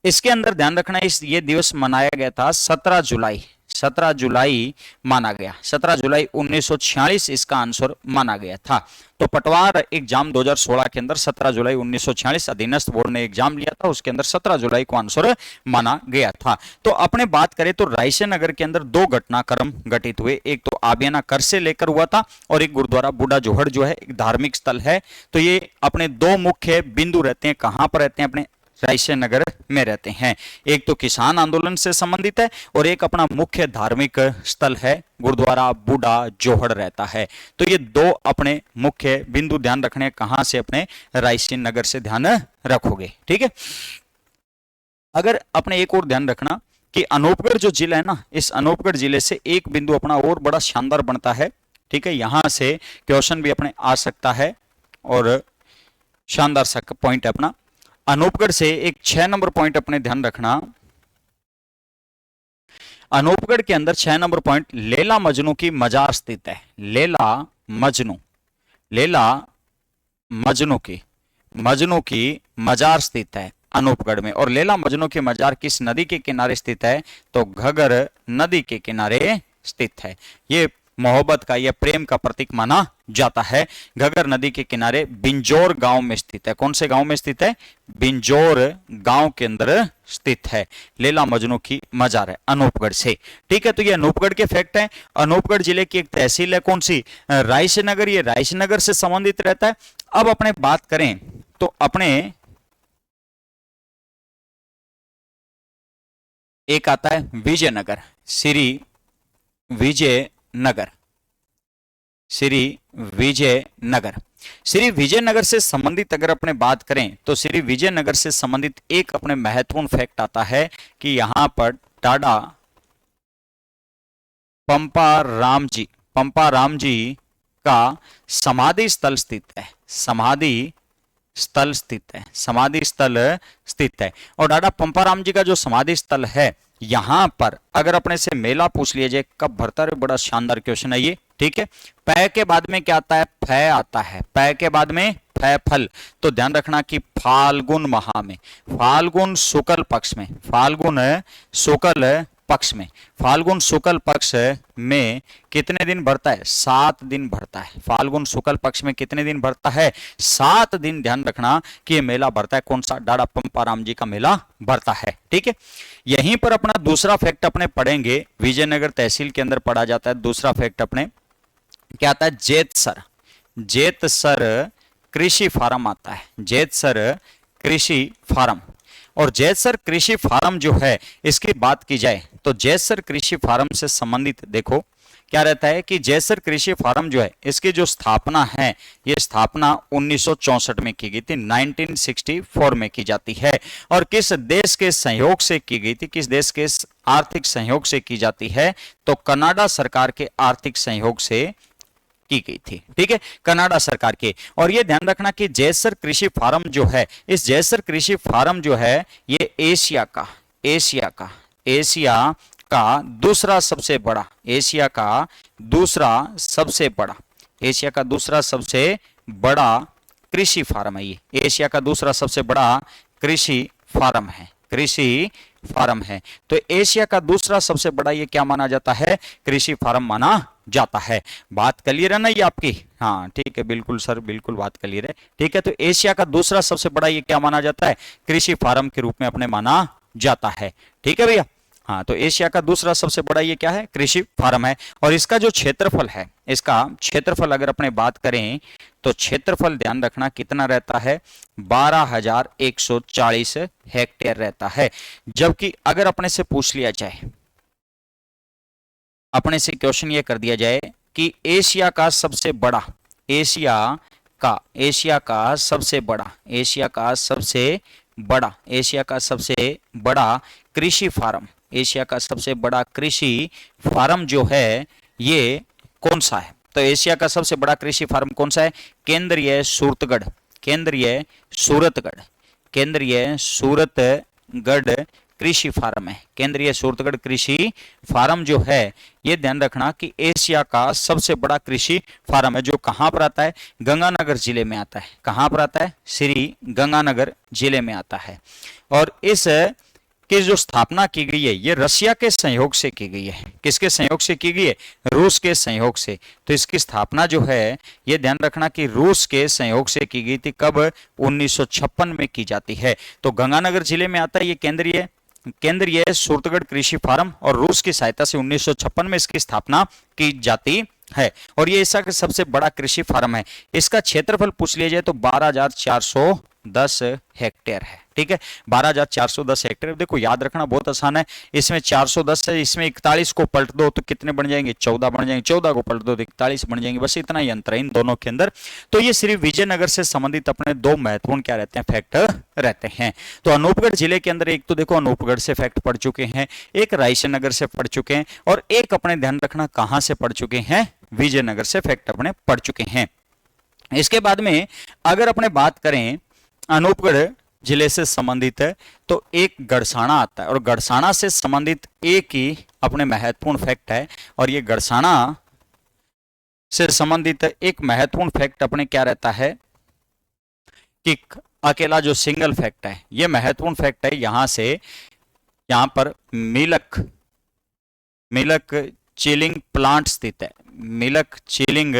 इसके अंदर ध्यान रखना ये दिवस मनाया गया था 17 जुलाई, 17 जुलाई माना गया, 17 जुलाई 1946 इसका आंसर माना गया था। तो पटवार एग्जाम 2016 के अंदर 17 जुलाई 1946 अधीनस्थ बोर्ड ने एग्जाम लिया था, उसके अंदर 17 जुलाई को आंसर माना गया था। तो अपने बात करें तो रायसेन नगर के अंदर दो घटनाक्रम घटित हुए, एक तो आबियाना कर से लेकर हुआ था और एक गुरुद्वारा बूढ़ा जोहड़ जो है एक धार्मिक स्थल है। तो ये अपने दो मुख्य बिंदु रहते हैं, कहां पर रहते हैं, अपने रायसेन नगर में रहते हैं। एक तो किसान आंदोलन से संबंधित है और एक अपना मुख्य धार्मिक स्थल है गुरुद्वारा बूढ़ा जोहड़ रहता है। तो ये दो अपने मुख्य बिंदु ध्यान रखने, कहां से, अपने रायसेन नगर से ध्यान रखोगे, ठीक है। अगर अपने एक और ध्यान रखना कि अनूपगढ़ जो जिला है ना, इस अनूपगढ़ जिले से एक बिंदु अपना और बड़ा शानदार बनता है, ठीक है। यहां से क्वेश्चन भी अपने आ सकता है और शानदार सा पॉइंट है अपना। अनूपगढ़ से एक 6 नंबर पॉइंट अपने ध्यान रखना, अनूपगढ़ के अंदर 6 नंबर पॉइंट लैला मजनू की मजार स्थित है। लैला मजनू, लैला मजनू की मजार स्थित है अनूपगढ़ में। और लैला मजनू की मजार किस नदी के किनारे स्थित है, तो घगर नदी के किनारे स्थित है। ये मोहब्बत का या प्रेम का प्रतीक माना जाता है। घगर नदी के किनारे बिंजोर गांव में स्थित है। कौन से गांव में स्थित है, बिंजोर गांव के अंदर स्थित है लैला मजनू की मजार है अनूपगढ़ से, ठीक है। तो ये अनूपगढ़ के फैक्ट है। अनूपगढ़ जिले की एक तहसील है, कौन सी, रायसेन नगर, ये रायसेन नगर से संबंधित रहता है। अब अपने बात करें तो अपने एक आता है विजयनगर, श्री विजयनगर, श्री विजयनगर। श्री विजयनगर से संबंधित अगर अपने बात करें तो श्री विजयनगर से संबंधित एक अपने महत्वपूर्ण फैक्ट आता है कि यहां पर टाडा पंपा राम जी का समाधि स्थल स्थित है, समाधि स्थल स्थित है, समाधि स्थल स्थित है। और डाडा पंपाराम जी का जो समाधि स्थल है, यहां पर अगर अपने से मेला पूछ लिया जाए कब भरता है, बड़ा शानदार क्वेश्चन है ये, ठीक है। पै के बाद में क्या आता है, फै आता है, पै के बाद में फै फल। तो ध्यान रखना कि फाल्गुन माह में, फाल्गुन शुक्ल पक्ष में, फाल्गुन शुक्ल पक्ष में, फाल्गुन शुक्ल पक्ष में कितने दिन भरता है, 7 दिन भरता है। फाल्गुन शुक्ल पक्ष में कितने दिन भरता है, 7 दिन। ध्यान रखना कि ये मेला भरता है, कौन सा, डाडा पंपाराम जी का मेला भरता है, ठीक है। यहीं पर अपना दूसरा फैक्ट अपने पढ़ेंगे, विजयनगर तहसील के अंदर पढ़ा जाता है। दूसरा फैक्ट अपने क्या आता है, जेतसर, जेतसर कृषि फार्म आता है, जेतसर कृषि फार्म। और जैतसर कृषि फार्म जो है, इसकी बात की जाए तो जैतसर कृषि फार्म से संबंधित देखो क्या रहता है कि जैतसर कृषि फार्म जो है, इसकी जो स्थापना है, ये स्थापना 1964 में की गई थी, 1964 में की जाती है। और किस देश के सहयोग से की गई थी, किस देश के आर्थिक सहयोग से की जाती है, तो कनाडा सरकार के आर्थिक सहयोग से की गई थी, ठीक है, कनाडा सरकार के। और ये ध्यान रखना कि जैतसर कृषि फार्म जो है, इस जैतसर कृषि फार्म जो है, ये एशिया का दूसरा सबसे बड़ा, एशिया का दूसरा सबसे बड़ा, एशिया का दूसरा सबसे बड़ा कृषि फार्म है। ये एशिया का दूसरा सबसे बड़ा कृषि फार्म है, कृषि फार्म है। तो एशिया का दूसरा सबसे बड़ा ये क्या माना जाता है, कृषि फार्म माना जाता है। बात क्लियर है ना ये आपकी, हाँ ठीक है, बिल्कुल सर, बिल्कुल बात क्लियर है, ठीक है। तो एशिया का दूसरा सबसे बड़ा ये क्या माना जाता है, कृषि फार्म के रूप में अपने माना जाता है, ठीक है भैया। हाँ, तो एशिया का दूसरा सबसे बड़ा ये क्या है, कृषि फार्म है। और इसका जो क्षेत्रफल है, इसका क्षेत्रफल अगर अपने बात करें तो क्षेत्रफल ध्यान रखना कितना रहता है, 12,140 हेक्टेयर रहता है। जबकि अगर अपने से पूछ लिया जाए, अपने से क्वेश्चन ये कर दिया जाए कि एशिया का सबसे बड़ा, एशिया का सबसे बड़ा, एशिया का सबसे बड़ा कृषि फार्म, एशिया का सबसे बड़ा कृषि फार्म जो है ये कौन सा है, तो एशिया का सबसे बड़ा कृषि फार्म कौन सा है, केंद्रीय सूरतगढ़ कृषि फार्म है। केंद्रीय सूरतगढ़ कृषि फार्म जो है, ये ध्यान रखना कि एशिया का सबसे बड़ा कृषि फार्म है, जो कहां पर आता है, गंगानगर जिले में आता है। कहां पर आता है, श्री गंगानगर जिले में आता है। और इस की जो स्थापना की गई है, ये रशिया के सहयोग से की गई है। किसके सहयोग से की गई है, रूस के सहयोग से। तो इसकी स्थापना जो है, ये ध्यान रखना कि रूस के सहयोग से की गई थी। कब, 1956 में की जाती है। तो गंगानगर जिले में आता है ये केंद्रीय सूरतगढ़ कृषि फार्म, और रूस की सहायता से 1956 में इसकी स्थापना की जाती है। और ये ऐसा सबसे बड़ा कृषि फार्म है। इसका क्षेत्रफल पूछ लिया जाए तो 12,410 हेक्टेयर है। ठीक है, 12,410 हेक्टेयर। देखो याद रखना बहुत आसान है। इसमें 410 है, इसमें 41 को पलट दो तो कितने बन जाएंगे, 14 बन जाएंगे। 14 को पलट दो तो 41 बन जाएंगे। बस इतना ही अंतर है इन दोनों के अंदर। तो ये श्री विजयनगर से संबंधित अपने दो महत्वपूर्ण क्या रहते हैं, फैक्ट रहते हैं। तो अनूपगढ़ जिले के अंदर एक तो देखो अनूपगढ़ से फैक्ट पढ़ चुके हैं, एक रायसेन नगर से पढ़ चुके हैं, और एक अपने ध्यान रखना कहां से पढ़ चुके हैं, विजयनगर से फैक्ट अपने पढ़ चुके हैं। इसके बाद में अगर अपने बात करें अनूपगढ़ जिले से संबंधित है, तो एक गड़साना आता है, और गड़साना से संबंधित एक ही अपने महत्वपूर्ण फैक्ट है। और ये गड़साना से संबंधित एक महत्वपूर्ण फैक्ट अपने क्या रहता है कि अकेला जो सिंगल फैक्ट है, ये महत्वपूर्ण फैक्ट है। यहां पर मिलक चिलिंग प्लांट स्थित है। मिलक चिलिंग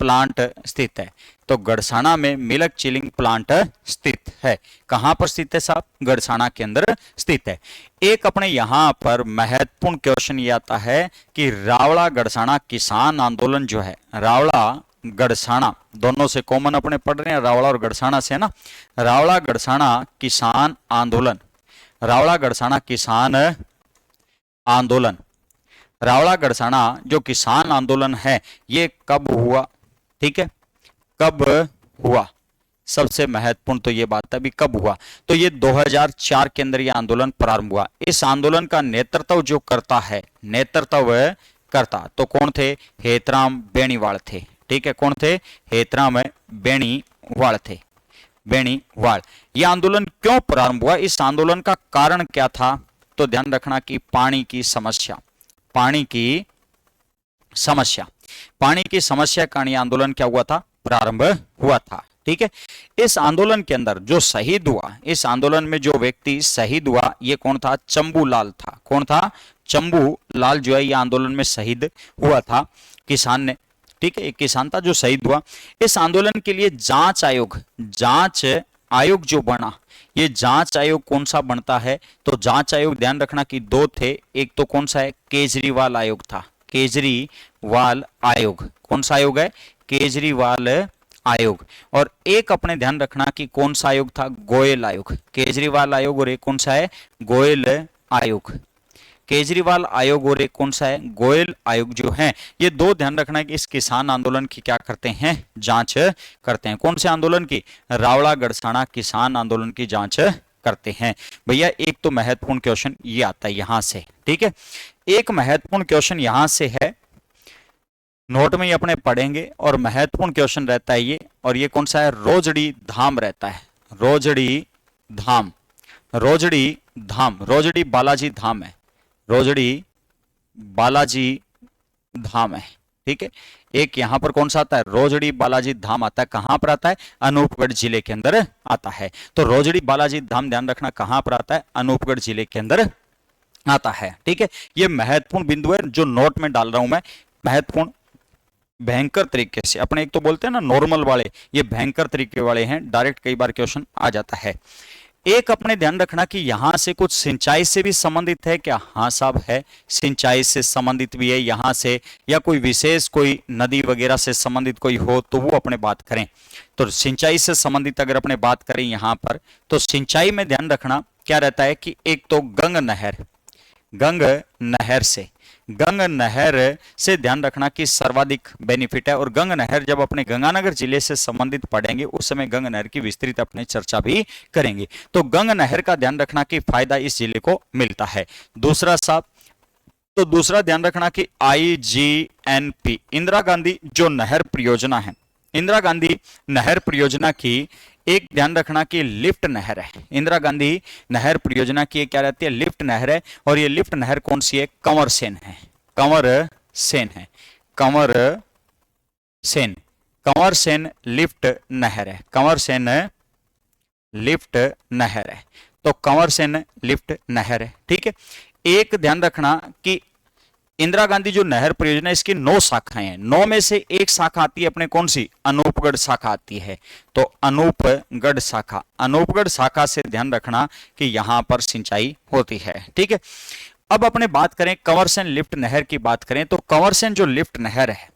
प्लांट स्थित है। तो गड़साना में मिलक चिलिंग प्लांट स्थित है। कहां पर स्थित है साहब, गड़साना के अंदर स्थित है। एक अपने यहां पर महत्वपूर्ण क्वेश्चन ये आता है कि रावला गड़साना किसान आंदोलन जो है, रावला गड़साना दोनों से कॉमन अपने पढ़ रहे हैं, रावला और गड़साना से है ना। रावला गड़साना किसान आंदोलन, रावला गड़साना किसान आंदोलन, रावला गड़साना जो किसान आंदोलन है, ये कब हुआ, ठीक है, कब हुआ, सबसे महत्वपूर्ण तो ये बात है अभी कब हुआ। तो ये 2004 के अंदर ये आंदोलन प्रारंभ हुआ। इस आंदोलन का नेतृत्व जो करता है, तो कौन थे, हेतराम बेनीवाल थे। ठीक है, कौन थे, हेतराम बेनीवाल थे, बेनीवाल। यह आंदोलन क्यों प्रारंभ हुआ, इस आंदोलन का कारण क्या था, तो ध्यान रखना कि पानी की समस्या कारण यह आंदोलन क्या हुआ था, प्रारंभ हुआ था। ठीक है, इस आंदोलन के अंदर जो शहीद हुआ, इस आंदोलन में जो व्यक्ति शहीद हुआ, ये कौन था, चंबूलाल था। कौन था, चंबूलाल जो है ये आंदोलन में शहीद हुआ था, किसान ने। ठीक है, एक किसान था जो शहीद हुआ। इस आंदोलन के लिए जांच आयोग जो बना, ये जांच आयोग कौन सा बनता है, तो जांच आयोग ध्यान रखना कि दो थे। एक तो कौन सा है, केजरीवाल आयोग था, केजरीवाल आयोग। कौन सा आयोग है, केजरीवाल आयोग। और एक अपने ध्यान रखना कि कौन सा आयोग था, गोयल आयोग। केजरीवाल आयोग और एक कौन सा है, गोयल आयोग। केजरीवाल आयोग और एक कौन सा है, गोयल आयोग जो है, ये दो ध्यान रखना कि इस किसान आंदोलन की क्या करते हैं, जांच करते हैं। कौन से आंदोलन की, रावला गड़साना किसान आंदोलन की जांच करते हैं। भैया एक तो महत्वपूर्ण क्वेश्चन ये आता है यहां से। ठीक है, एक महत्वपूर्ण क्वेश्चन यहां से है, नोट में ही अपने पढ़ेंगे, और महत्वपूर्ण क्वेश्चन रहता है ये। और ये कौन सा है, रोजड़ी धाम रहता है, रोजड़ी धाम, रोजड़ी बालाजी धाम है, रोजड़ी बालाजी धाम है। ठीक है, एक यहां पर कौन सा आता है, रोजड़ी बालाजी धाम आता है। कहां पर आता है, अनूपगढ़ जिले के अंदर आता है। तो रोजड़ी बालाजी धाम ध्यान रखना कहां पर आता है, अनूपगढ़ जिले के अंदर आता है। ठीक है, ये महत्वपूर्ण बिंदु है जो नोट में डाल रहा हूं मैं, महत्वपूर्ण भयंकर तरीके से। अपने एक तो बोलते हैं ना नॉर्मल वाले, ये भयंकर तरीके वाले हैं, डायरेक्ट कई बार क्वेश्चन आ जाता है। एक अपने ध्यान रखना कि यहां से कुछ सिंचाई से भी संबंधित है क्या, हाँ साहब है, सिंचाई से संबंधित भी है यहां से, या कोई विशेष कोई नदी वगैरह से संबंधित कोई हो तो वो अपने बात करें। तो सिंचाई से संबंधित अगर अपने बात करें यहां पर, तो सिंचाई में ध्यान रखना क्या रहता है कि एक तो गंग नहर से ध्यान रखना कि सर्वाधिक बेनिफिट है। और गंग नहर जब अपने गंगानगर जिले से संबंधित पढ़ेंगे उस समय गंग नहर की विस्तृत अपने चर्चा भी करेंगे। तो गंग नहर का ध्यान रखना कि फायदा इस जिले को मिलता है। दूसरा साहब, तो दूसरा ध्यान रखना कि IGNP इंदिरा गांधी जो नहर परियोजना है, इंदिरा गांधी नहर परियोजना की एक ध्यान रखना कि लिफ्ट नहर है, इंदिरा गांधी नहर परियोजना की क्या रहती है, लिफ्ट नहर है। और ये लिफ्ट नहर कौन सी है, कंवर सेन है, कंवर सेन है, कंवर सेन, कंवर सेन लिफ्ट नहर है, कंवर सेन लिफ्ट नहर है। तो कंवर सेन लिफ्ट नहर है, ठीक है। एक ध्यान रखना कि इंदिरा गांधी जो नहर परियोजना इसकी 9 शाखाएं हैं, 9 में से एक शाखा आती है अपने कौन सी, अनूपगढ़ शाखा आती है। तो अनूपगढ़ शाखा, अनूपगढ़ शाखा से ध्यान रखना कि यहां पर सिंचाई होती है, ठीक है। अब अपने बात करें कंवरसेन लिफ्ट नहर की बात करें तो कंवरसेन जो लिफ्ट नहर है,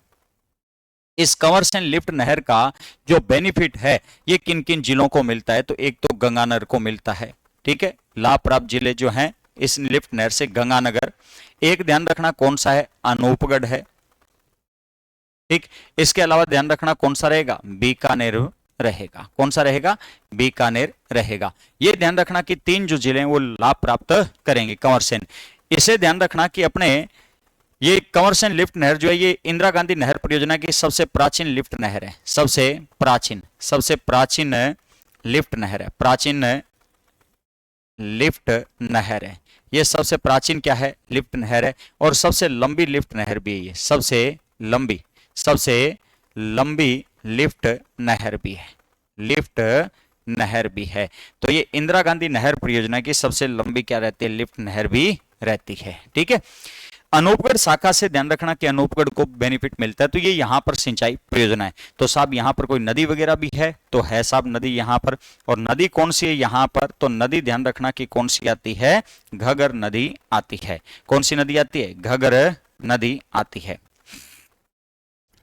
इस कंवरसेन लिफ्ट नहर का जो बेनिफिट है ये किन किन जिलों को मिलता है, तो एक तो गंगानगर को मिलता है, ठीक है। लाभ प्राप्त जिले जो हैं इस लिफ्ट नहर से, गंगानगर, एक ध्यान रखना कौन सा है, अनूपगढ़ है, ठीक। इसके अलावा ध्यान रखना कौन सा रहेगा, बीकानेर रहेगा, कौन सा रहेगा, बीकानेर रहेगा। ये ध्यान रखना कि 3 जो जिले हैं वो लाभ प्राप्त करेंगे कंवरसेन। इसे ध्यान रखना कि अपने ये कंवरसेन लिफ्ट नहर जो है ये इंदिरा गांधी नहर परियोजना की सबसे प्राचीन लिफ्ट नहर है, सबसे प्राचीन लिफ्ट नहर है, प्राचीन लिफ्ट नहर है। ये सबसे प्राचीन क्या है, लिफ्ट नहर है। और सबसे लंबी लिफ्ट नहर भी है, ये सबसे लंबी लिफ्ट नहर भी है, लिफ्ट नहर भी है। तो ये इंदिरा गांधी नहर परियोजना की सबसे लंबी क्या रहती है, लिफ्ट नहर भी रहती है, ठीक है। अनूपगढ़ शाखा से ध्यान रखना कि अनूपगढ़ को बेनिफिट मिलता है, तो ये यहां पर सिंचाई परियोजना है। तो साहब यहां पर कोई नदी वगैरह भी है, तो है साहब नदी यहां पर। और नदी कौन सी है यहां पर, तो नदी ध्यान रखना कि कौन सी आती है, घगर नदी आती है। कौन सी नदी आती है, घगर नदी आती है।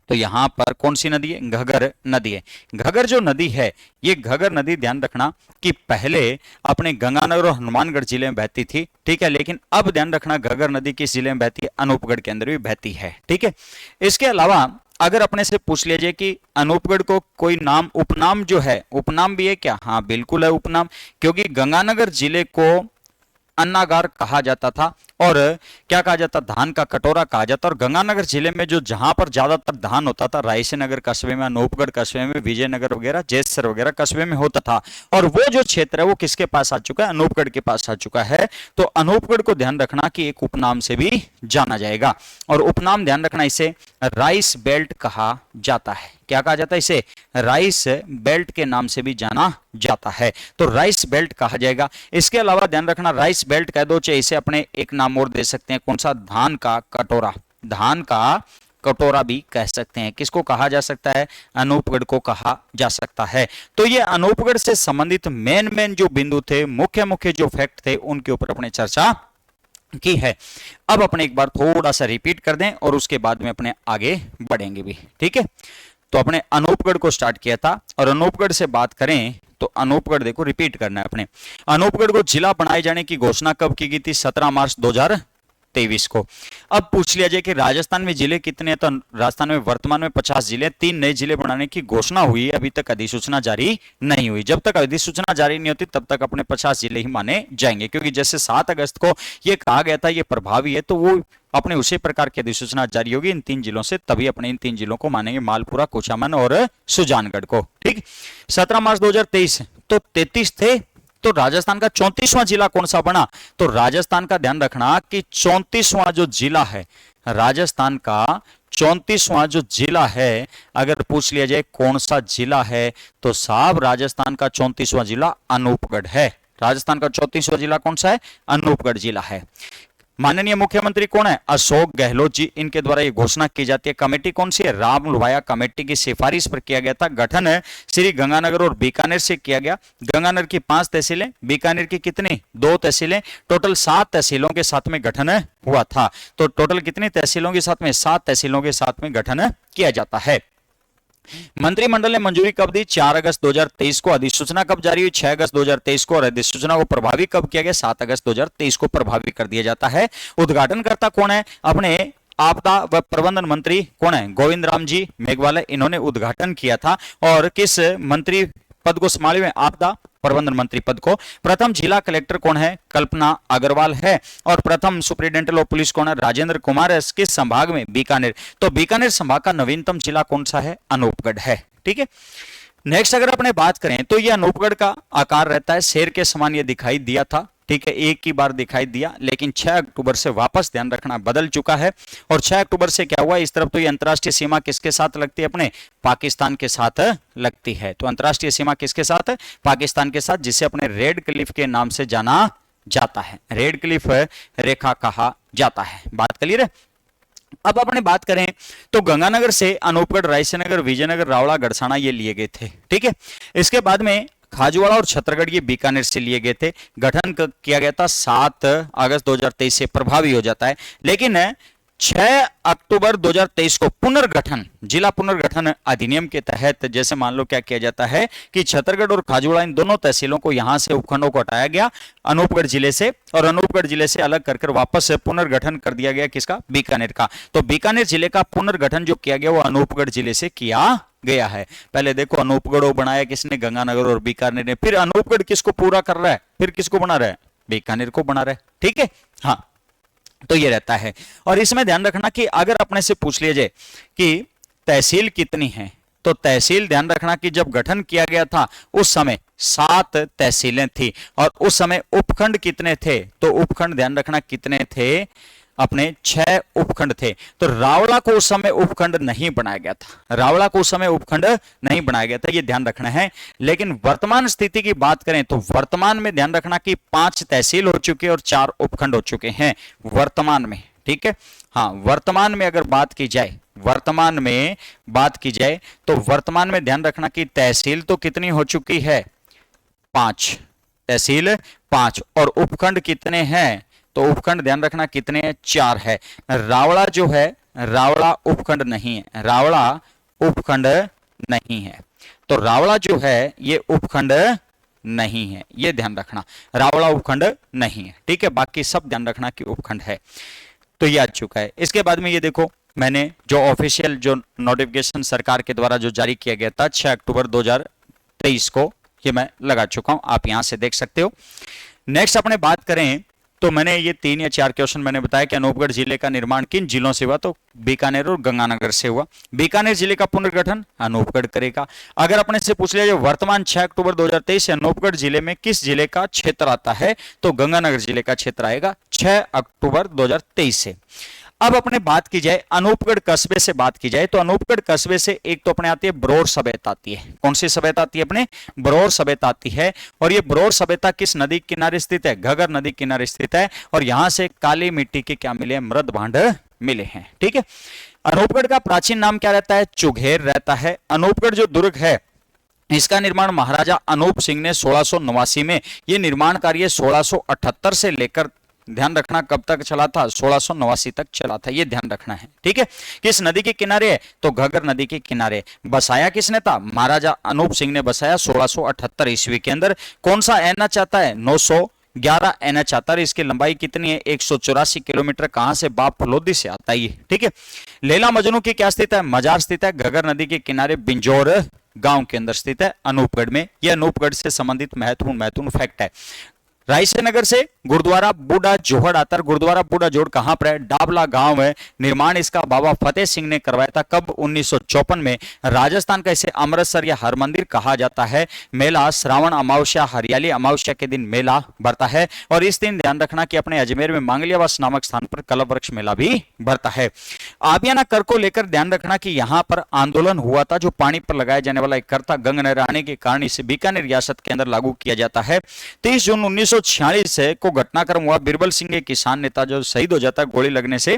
तो यहां पर कौन सी नदी है, घगर नदी है। घगर जो नदी है ये घगर नदी ध्यान रखना कि पहले अपने गंगानगर और हनुमानगढ़ जिले में बहती थी, ठीक है, लेकिन अब ध्यान रखना घगर नदी किस जिले में बहती है, अनूपगढ़ के अंदर भी बहती है, ठीक है। इसके अलावा अगर अपने से पूछ लीजिए कि अनूपगढ़ को कोई नाम, उपनाम जो है, उपनाम भी है क्या, हाँ बिल्कुल है उपनाम, क्योंकि गंगानगर जिले को अन्नागार कहा जाता था और क्या कहा जाता, धान का कटोरा कहा जाता। और गंगानगर जिले में जो जहां पर ज्यादातर धान होता था, रायसेनगर कस्बे में, अनूपगढ़ कस्बे में, विजयनगर वगैरह, जैसर वगैरह कस्बे में होता था। और वो जो क्षेत्र है वो किसके पास आ चुका है, अनूपगढ़ के पास आ चुका है। तो अनूपगढ़ को ध्यान रखना कि एक उपनाम से भी जाना जाएगा। और उपनाम ध्यान रखना इसे राइस बेल्ट कहा जाता है। क्या कहा जाता है, इसे राइस बेल्ट के नाम से भी जाना जाता है। तो राइस बेल्ट कहा जाएगा। इसके अलावा ध्यान रखना राइस बेल्ट कह दो चाहे इसे अपने एक नाम और दे सकते हैं, कौन सा, धान का कटोरा, धान का कटोरा भी कह सकते हैं। किसको कहा जा सकता है, अनूपगढ़ को कहा जा सकता है। तो ये अनूपगढ़ से संबंधित मेन जो बिंदु थे, मुख्य जो फैक्ट थे, उनके ऊपर अपने चर्चा की है। अब अपने एक बार थोड़ा सा रिपीट कर दें और उसके बाद में अपने आगे बढ़ेंगे भी, ठीक है। तो अपने अनूपगढ़ को स्टार्ट किया था और अनूपगढ़ से बात करें तो अनूपगढ़ देखो रिपीट करना है अपने। अनूपगढ़ को जिला बनाए जाने की घोषणा कब की गई थी, 17 मार्च 2023 को। अब पूछ लिया जाए कि राजस्थान में जिले कितने हैं, तो राजस्थान में वर्तमान में 50 जिले, 3 नए जिले बनाने की घोषणा हुई है, अभी तक अधिसूचना जारी नहीं हुई। जब तक अधिसूचना जारी नहीं होती तब तक अपने 50 जिले ही माने जाएंगे, क्योंकि जैसे 7 अगस्त को यह कहा गया था ये प्रभावी है, तो वो अपने उसी प्रकार की अधिसूचना जारी होगी इन 3 जिलों से, तभी अपने इन 3 जिलों को मानेंगे, मालपुरा, कुचामन और सुजानगढ़ को, ठीक। 17 मार्च 2023 तो 33 थे, तो राजस्थान का 34वां जिला कौन सा बना, तो राजस्थान का ध्यान रखना कि 34वां जो जिला है, राजस्थान का 34वां जो जिला है, अगर पूछ लिया जाए कौन सा जिला है, तो साहब राजस्थान का 34वां जिला अनूपगढ़ है। राजस्थान का 34वां जिला कौन सा है, अनूपगढ़ जिला है। माननीय मुख्यमंत्री कौन है, अशोक गहलोत जी, इनके द्वारा ये घोषणा की जाती है। कमेटी कौन सी है, राम लोहाया कमेटी की सिफारिश पर किया गया था। गठन है श्री गंगानगर और बीकानेर से किया गया। गंगानगर की 5 तहसीलें, बीकानेर की कितनी, 2 तहसीलें, टोटल 7 तहसीलों के साथ में गठन हुआ था। तो टोटल कितनी तहसीलों के साथ में, 7 तहसीलों के साथ में गठन किया जाता है। मंत्रिमंडल ने मंजूरी कब दी, 4 अगस्त 2023 को। अधिसूचना कब जारी हुई, 6 अगस्त 2023 को। और अधिसूचना को प्रभावी कब किया गया, 7 अगस्त 2023 को प्रभावी कर दिया जाता है। उद्घाटनकर्ता कौन है, अपने आपदा व प्रबंधन मंत्री कौन है, गोविंद राम जी मेघवाल, इन्होंने उद्घाटन किया था। और किस मंत्री पद को संभाले हुए, आपदा प्रबंधन मंत्री पद को। प्रथम जिला कलेक्टर कौन है, कल्पना अग्रवाल है। और प्रथम सुपरिटेंडेंट ऑफ पुलिस कौन है, राजेंद्र कुमार है। किस संभाग में, बीकानेर। तो बीकानेर संभाग का नवीनतम जिला कौन सा है, अनूपगढ़ है, ठीक है। नेक्स्ट अगर अपने बात करें तो ये अनूपगढ़ का आकार रहता है शेर के समान, ये दिखाई दिया था, ठीक है, एक ही बार दिखाई दिया, लेकिन 6 अक्टूबर से वापस ध्यान रखना बदल चुका है। और 6 अक्टूबर से क्या हुआ, इस तरफ तो ये अंतर्राष्ट्रीय सीमा किसके साथ लगती है, अपने पाकिस्तान के साथ लगती है। तो अंतर्राष्ट्रीय सीमा किसके साथ है, पाकिस्तान के साथ, जिसे अपने रेड क्लिफ के नाम से जाना जाता है, रेड क्लिफ रेखा कहा जाता है। बात क्लियर है। अब अपने बात करें तो गंगानगर से अनूपगढ़, रायसेनगर, विजयनगर, रावड़ा, गड़साना ये लिए गए थे, ठीक है। इसके बाद में खाजवाड़ा और छत्तरगढ़ ये बीकानेर से लिए गए थे। गठन किया गया था 7 अगस्त 2023 से प्रभावी हो जाता है, लेकिन 6 अक्टूबर 2023 को पुनर्गठन, जिला पुनर्गठन अधिनियम के तहत, जैसे मान लो क्या किया जाता है कि छत्तरगढ़ और खाजवाड़ा इन दोनों तहसीलों को यहां से उपखंडों को हटाया गया अनूपगढ़ जिले से, और अनूपगढ़ जिले से अलग कर वापस पुनर्गठन कर दिया गया किसका, बीकानेर का। तो बीकानेर जिले का पुनर्गठन जो किया गया वो अनूपगढ़ जिले से किया गया है। पहले देखो अनूपगढ़ बनाया किसने, गंगानगर और बीकानेर ने, फिर अनूपगढ़ किसको पूरा कर रहा है, फिर किसको बना रहा है, बीकानेर को बना रहा है, ठीक है। हाँ, तो ये रहता है। और इसमें ध्यान रखना कि अगर अपने से पूछ लिया जाए कि तहसील कितनी है, तो तहसील ध्यान रखना कि जब गठन किया गया था उस समय 7 तहसीलें थी, और उस समय उपखंड कितने थे, तो उपखंड ध्यान रखना कितने थे, अपने 6 उपखंड थे। तो रावड़ा को उस समय उपखंड नहीं बनाया गया था, रावड़ा को उस समय उपखंड नहीं बनाया गया था, ये ध्यान रखना है। लेकिन वर्तमान स्थिति की बात करें तो वर्तमान में ध्यान रखना कि 5 तहसील हो चुके और 4 उपखंड हो चुके हैं वर्तमान में, ठीक है। हाँ, वर्तमान में अगर बात की जाए, वर्तमान में बात की जाए तो वर्तमान में ध्यान रखना कि तहसील तो कितनी हो चुकी है, 5 तहसील, 5, और उपखंड कितने हैं, तो उपखंड ध्यान रखना कितने हैं, 4 है। रावड़ा जो है, रावड़ा उपखंड नहीं है, रावड़ा उपखंड नहीं है, तो रावड़ा जो है ये उपखंड नहीं है, ये ध्यान रखना, रावड़ा उपखंड नहीं है, ठीक है। बाकी सब ध्यान रखना कि उपखंड है। तो ये आ चुका है। इसके बाद में ये देखो, मैंने जो ऑफिशियल जो नोटिफिकेशन सरकार के द्वारा जो जारी किया गया था 6 अक्टूबर 2023 को, ये मैं लगा चुका हूं, आप यहां से देख सकते हो। नेक्स्ट अपने बात करें तो मैंने ये 3 या 4 क्वेश्चन मैंने बताया कि अनूपगढ़ जिले का निर्माण किन जिलों से हुआ, तो बीकानेर और गंगानगर से हुआ। बीकानेर जिले का पुनर्गठन अनूपगढ़ करेगा। अगर अपने से पूछ लिया वर्तमान 6 अक्टूबर 2023 से अनूपगढ़ जिले में किस जिले का क्षेत्र आता है, तो गंगानगर जिले का क्षेत्र आएगा 6 अक्टूबर 2023 से। अब अपने बात की जाए अनूपगढ़ कस्बे से, बात की जाए तो अनूपगढ़ कस्बे से एक तो अपने आती है बरौर सभ्यता आती है। कौन सी सभ्यता आती है, अपने बरौर सभ्यता आती है। और ये बरौर सभ्यता किस नदी के किनारे स्थित है, घगर नदी के किनारे स्थित है, और यहां से काली मिट्टी के क्या मिले, मृद भांड मिले हैं, ठीक है। अनूपगढ़ का प्राचीन नाम क्या रहता है, चुघेर रहता है। अनूपगढ़ जो दुर्ग है इसका निर्माण महाराजा अनूप सिंह ने 1689 में, ये निर्माण कार्य 1678 से लेकर ध्यान रखना कब तक चला था, 1689 तक चला था, ये ध्यान रखना है, ठीक है। किस नदी के किनारे है, तो घगर नदी के किनारे। बसाया किसने था, महाराजा अनूप सिंह ने बसाया 1678 ईस्वी के अंदर। कौन सा एनएच आता है, 911 एनएच आता है। इसकी लंबाई कितनी है, 184 किलोमीटर। कहां से, बाप फलोदी से आता है ये, ठीक है। लैला मजनू की क्या स्थित है, मजार स्थित है घगर नदी के किनारे, बिंजौर गांव के अंदर स्थित है अनूपगढ़ में। यह अनूपगढ़ से संबंधित महत्वपूर्ण फैक्ट है। रायसेनगर से गुरुद्वारा बूढ़ा जोहड़ आता है। गुरुद्वारा बूढ़ा जोहड़ कहां पर है, डाबला गांव है। निर्माण इसका बाबा फतेह सिंह ने करवाया था, कब, 1954 में। राजस्थान का इसे अमृतसर या हरमंदिर कहा जाता है। मेला श्रावण अमावस्या, हरियाली अमावस्या के दिन मेला भरता है। और इस दिन ध्यान रखना कि अपने अजमेर में मांगलियावास नामक स्थान पर कल्प वृक्ष मेला भी भरता है। आबियाना कर को लेकर ध्यान रखना कि यहां पर आंदोलन हुआ था, जो पानी पर लगाया जाने वाला एक कर था। गंग नहर आने के कारण इसे बीकानेर रियासत के अंदर लागू किया जाता है। 30 जून 1946 को घटनाक्रम हुआ। बिरबल सिंह एक किसान नेता जो शहीद हो जाता है गोली लगने से।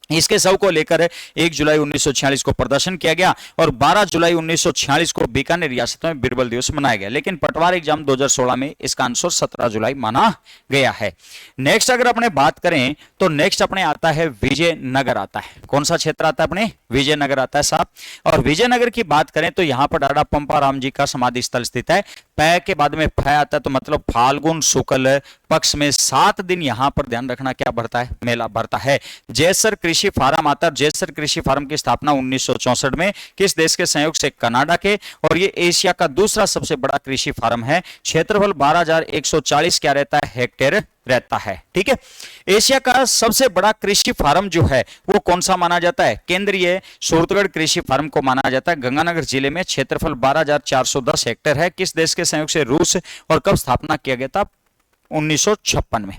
इसके शव को लेकर 1 जुलाई 1946 को प्रदर्शन किया गया और 12 जुलाई 1946 को बीकानेर रियासत में बिरबल दिवस मनाया गया। लेकिन पटवार एग्जाम 2016 में इसका आंसर 17 जुलाई माना गया है। नेक्स्ट अगर अपने बात करें तो नेक्स्ट अपने आता है विजयनगर आता है। कौन सा क्षेत्र आता है, अपने विजयनगर आता है साहब। और विजयनगर की बात करें तो यहां पर डाडा पंपा राम जी का समाधि स्थल स्थित है। पै के बाद में फै आता है, तो मतलब फाल्गुन शुक्ल पक्ष में 7 दिन यहां पर ध्यान रखना क्या भरता है, मेला भरता है। जयसर कृषि फार्म आता है। जयसर कृषि फार्म की स्थापना 1964 में किस देश के संयोग से, कनाडा के, और ये एशिया का दूसरा सबसे बड़ा कृषि फार्म है। क्षेत्रफल 12,140 क्या रहता है, हेक्टेयर रहता है। ठीक है, एशिया का सबसे बड़ा कृषि फार्म जो है वो कौन सा माना जाता है, केंद्रीय सूरतगढ़ कृषि फार्म को माना जाता है, गंगानगर जिले में। क्षेत्रफल 12,410 हेक्टेयर है। किस देश के संयोग से, रूस, और कब स्थापना किया गया था, 1956 में।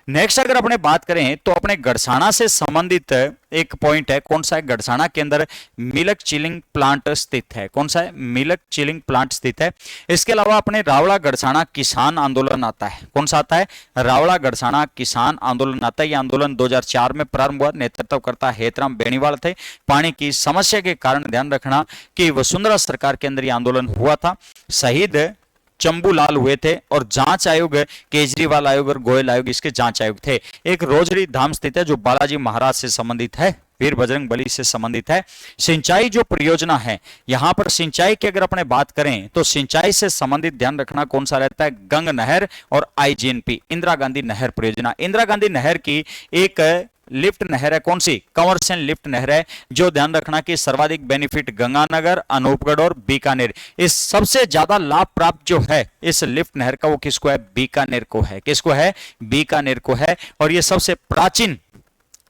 नेक्स्ट अगर अपने बात करें तो अपने गड़साना से संबंधित एक पॉइंट है, कौन सा है, गड़साना के अंदर मिल्क चिलिंग प्लांट स्थित है। कौन सा है, मिल्क चिलिंग प्लांट स्थित है। इसके अलावा अपने रावड़ा गड़साना किसान आंदोलन आता है। कौन सा आता है, रावड़ा गड़साना किसान आंदोलन आता है। यह आंदोलन 2004 में प्रारंभ हुआ। नेतृत्व करता हेतराम बेनीवाल थे। पानी की समस्या के कारण ध्यान रखना कि वसुंधरा सरकार के अंदर यह आंदोलन हुआ था। शहीद चंबूलाल हुए थे, और जांच आयोग केजरीवाल आयोग और गोयल आयोग इसके जांच आयोग थे। एक रोजड़ी धाम स्थित है जो बालाजी महाराज से संबंधित है, वीर बजरंग बली से संबंधित है। सिंचाई जो परियोजना है, यहां पर सिंचाई की अगर अपने बात करें तो सिंचाई से संबंधित ध्यान रखना कौन सा रहता है, गंग नहर और आईजीएनपी इंदिरा गांधी नहर परियोजना। इंदिरा गांधी नहर की एक लिफ्ट नहर है, कौन सी, कंवर्सन लिफ्ट नहर है, जो ध्यान रखना कि सर्वाधिक बेनिफिट गंगानगर, अनूपगढ़ और बीकानेर, इस सबसे ज्यादा लाभ प्राप्त जो है इस लिफ्ट नहर का वो किसको है, बीकानेर को है। किसको है, बीकानेर को है। और ये सबसे प्राचीन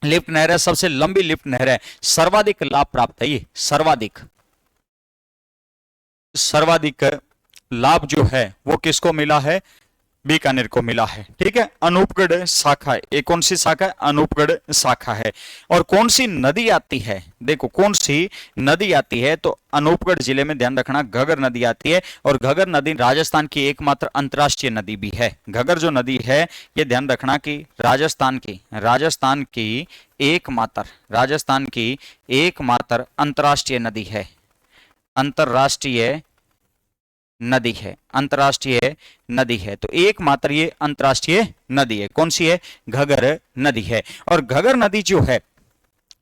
लिफ्ट नहर है, सबसे लंबी लिफ्ट नहर है, सर्वाधिक लाभ प्राप्त है। ये सर्वाधिक लाभ जो है वो किसको मिला है, बीकानेर को मिला है। ठीक है, अनूपगढ़ शाखा, ये कौन सी शाखा है, अनूपगढ़ शाखा है। और कौन सी नदी आती है, देखो कौन सी नदी आती है, तो अनूपगढ़ जिले में ध्यान रखना घगर नदी आती है। और घगर नदी राजस्थान की एकमात्र अंतर्राष्ट्रीय नदी भी है। घगर जो नदी है ये ध्यान रखना कि राजस्थान की एकमात्र अंतर्राष्ट्रीय नदी है, अंतर्राष्ट्रीय नदी है। तो एकमात्र ये अंतर्राष्ट्रीय नदी है, कौन सी है, घगर नदी है। और घगर नदी जो है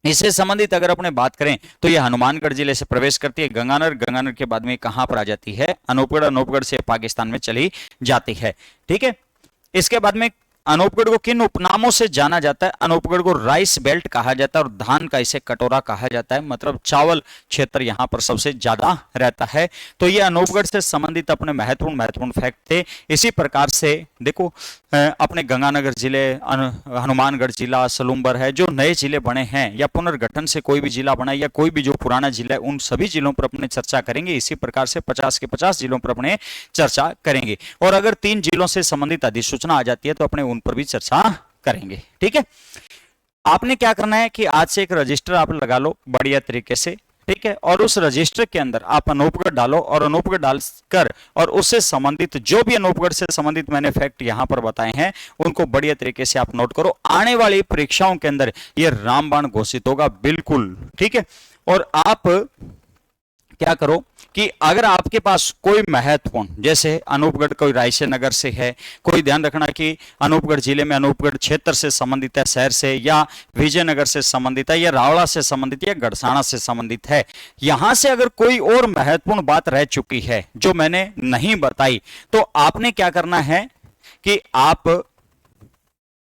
इससे संबंधित अगर अपने बात करें तो ये हनुमानगढ़ जिले से प्रवेश करती है, गंगानगर के बाद में कहां पर आ जाती है, अनूपगढ़ से पाकिस्तान में चली जाती है। ठीक है, इसके बाद में अनूपगढ़ को किन उपनामों से जाना जाता है, अनूपगढ़ को राइस बेल्ट कहा जाता है और धान का इसे कटोरा कहा जाता है, मतलब चावल क्षेत्र यहां पर सबसे ज्यादा रहता है। तो ये अनूपगढ़ से संबंधित अपने महत्वपूर्ण फैक्ट थे। इसी प्रकार से देखो अपने गंगानगर जिले, हनुमानगढ़ जिला, सलूम्बर है, जो नए जिले बने हैं या पुनर्गठन से कोई भी जिला बना है या कोई भी जो पुराना जिला है, उन सभी जिलों पर अपने चर्चा करेंगे। इसी प्रकार से 50 के 50 जिलों पर अपने चर्चा करेंगे। और अगर 3 जिलों से संबंधित अधिसूचना आ जाती है तो अपने उन पर भी चर्चा करेंगे। ठीक है, आपने क्या करना है कि आज से एक रजिस्टर आप लगा लो बढ़िया तरीके से। ठीक है, और उस रजिस्टर के अंदर आप अनूपगढ़ डालो, और अनूपगढ़ डालकर और उससे संबंधित जो भी अनूपगढ़ से संबंधित मैंने फैक्ट यहां पर बताए हैं उनको बढ़िया तरीके से आप नोट करो। आने वाली परीक्षाओं के अंदर यह रामबाण घोषित होगा बिल्कुल। ठीक है, और आप क्या करो कि अगर आपके पास कोई महत्वपूर्ण, जैसे अनूपगढ़ कोई रायसेन नगर से है, कोई ध्यान रखना कि अनूपगढ़ जिले में अनूपगढ़ क्षेत्र से संबंधित है, शहर से, या विजयनगर से संबंधित है, या रावड़ा से संबंधित, या गड़साना से संबंधित है, यहां से अगर कोई और महत्वपूर्ण बात रह चुकी है जो मैंने नहीं बताई, तो आपने क्या करना है कि आप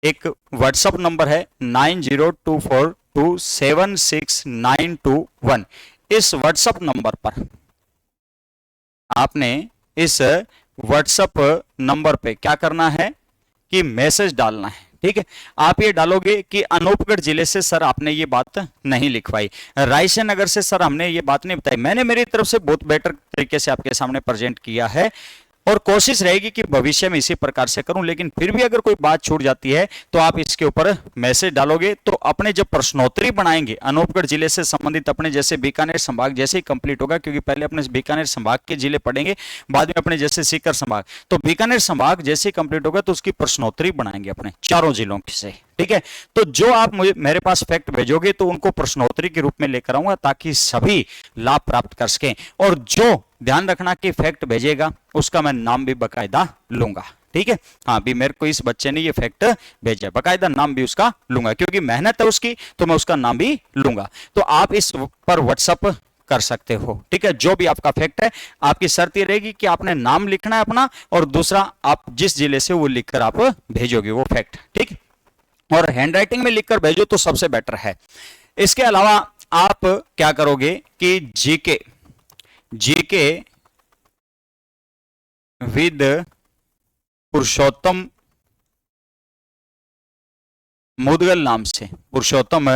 एक व्हाट्सएप नंबर है 9024276921, इस व्हाट्सएप नंबर पर आपने इस व्हाट्सएप नंबर पे क्या करना है कि मैसेज डालना है। ठीक है, आप ये डालोगे कि अनूपगढ़ जिले से सर आपने ये बात नहीं लिखवाई, रायसेन नगर से सर हमने ये बात नहीं बताई, मैंने मेरी तरफ से बहुत बेटर तरीके से आपके सामने प्रेजेंट किया है और कोशिश रहेगी कि भविष्य में इसी प्रकार से करूं, लेकिन फिर भी अगर कोई बात छूट जाती है तो आप इसके ऊपर मैसेज डालोगे। तो अपने जब प्रश्नोत्तरी बनाएंगे अनूपगढ़ जिले से संबंधित, अपने जैसे बीकानेर संभाग जैसे ही कंप्लीट होगा, क्योंकि पहले अपने बीकानेर संभाग के जिले पढ़ेंगे, बाद में अपने जैसे सीकर संभाग, तो बीकानेर संभाग जैसे ही कंप्लीट होगा तो उसकी प्रश्नोत्तरी बनाएंगे अपने चारों जिलों से। ठीक है, तो जो आप मुझे मेरे पास फैक्ट भेजोगे तो उनको प्रश्नोत्तरी के रूप में लेकर आऊंगा ताकि सभी लाभ प्राप्त कर सकें। और जो ध्यान रखना कि फैक्ट भेजेगा उसका मैं नाम भी बकायदा लूंगा। ठीक है, हाँ भी मेरे को इस बच्चे ने ये फैक्ट भेजा, बकायदा नाम भी उसका लूंगा, क्योंकि मेहनत है उसकी, तो मैं उसका नाम भी लूंगा। तो आप इस पर व्हाट्सएप कर सकते हो। ठीक है, जो भी आपका फैक्ट है, आपकी शर्त ये रहेगी कि आपने नाम लिखना है अपना, और दूसरा आप जिस जिले से वो लिखकर आप भेजोगे वो फैक्ट। ठीक, और हैंडराइटिंग में लिखकर भेजो तो सबसे बेटर है। इसके अलावा आप क्या करोगे कि जीके जीके विद पुरुषोत्तम मुदगल नाम से, पुरुषोत्तम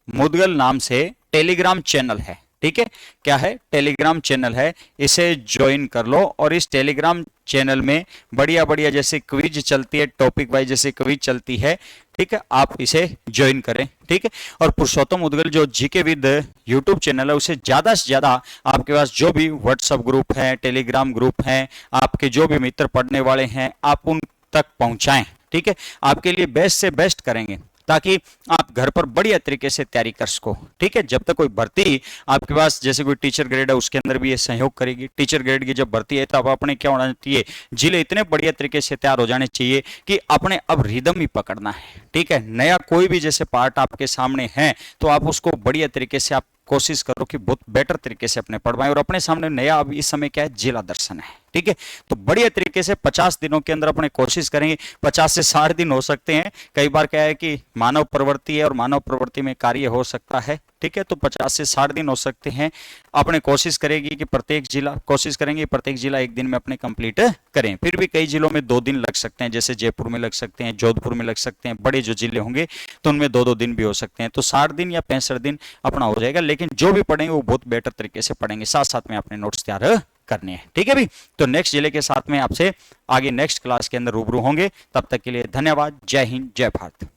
मुदगल नाम से टेलीग्राम चैनल है। ठीक है, क्या है? टेलीग्राम चैनल है, इसे ज्वाइन कर लो। और इस टेलीग्राम चैनल में बढ़िया बढ़िया जैसे क्विज चलती है, टॉपिक वाइज जैसे क्विज चलती है, ठीक है, आप इसे ज्वाइन करें। ठीक है, और पुरुषोत्तम मुदगल जो जीके विद यूट्यूब चैनल है, उसे ज्यादा से ज्यादा आपके पास जो भी व्हाट्सएप ग्रुप है, टेलीग्राम ग्रुप है, आपके जो भी मित्र पढ़ने वाले हैं, आप उन तक पहुंचाएं। ठीक है, आपके लिए बेस्ट से बेस्ट करेंगे ताकि आप घर पर बढ़िया तरीके से तैयारी कर सको। ठीक है, जब तक कोई भर्ती आपके पास, जैसे कोई टीचर ग्रेड है, उसके अंदर भी ये सहयोग करेगी। टीचर ग्रेड की जब भर्ती है, तो आप अपने क्या होना चाहिए, जिले इतने बढ़िया तरीके से तैयार हो जाने चाहिए कि अपने अब रिदम ही पकड़ना है। ठीक है, नया कोई भी जैसे पार्ट आपके सामने है, तो आप उसको बढ़िया तरीके से आप कोशिश करो कि बहुत बेटर तरीके से अपने पढ़वाएं। और अपने सामने नया अब इस समय क्या है, जिला दर्शन है। ठीक है, तो बढ़िया तरीके से 50 दिनों के अंदर अपने कोशिश करेंगे। 50 से 60 दिन हो सकते हैं, कई बार क्या है कि मानव प्रवृत्ति है और मानव प्रवृत्ति में कार्य हो सकता है। ठीक है, तो 50 से 60 दिन हो सकते हैं। अपने कोशिश करेगी कि प्रत्येक जिला एक दिन में अपने कंप्लीट करें। फिर भी कई जिलों में 2 दिन लग सकते हैं, जैसे जयपुर में लग सकते हैं, जोधपुर में लग सकते हैं, बड़े जो जिले होंगे तो उनमें 2-2 दिन भी हो सकते हैं। तो 60 दिन या 65 दिन अपना हो जाएगा, लेकिन जो भी पढ़ेंगे वो बहुत बेटर तरीके से पढ़ेंगे, साथ साथ में अपने नोट्स तैयार करने हैं। ठीक है भी, तो नेक्स्ट जिले के साथ में आपसे आगे नेक्स्ट क्लास के अंदर रूबरू होंगे। तब तक के लिए धन्यवाद। जय हिंद, जय भारत।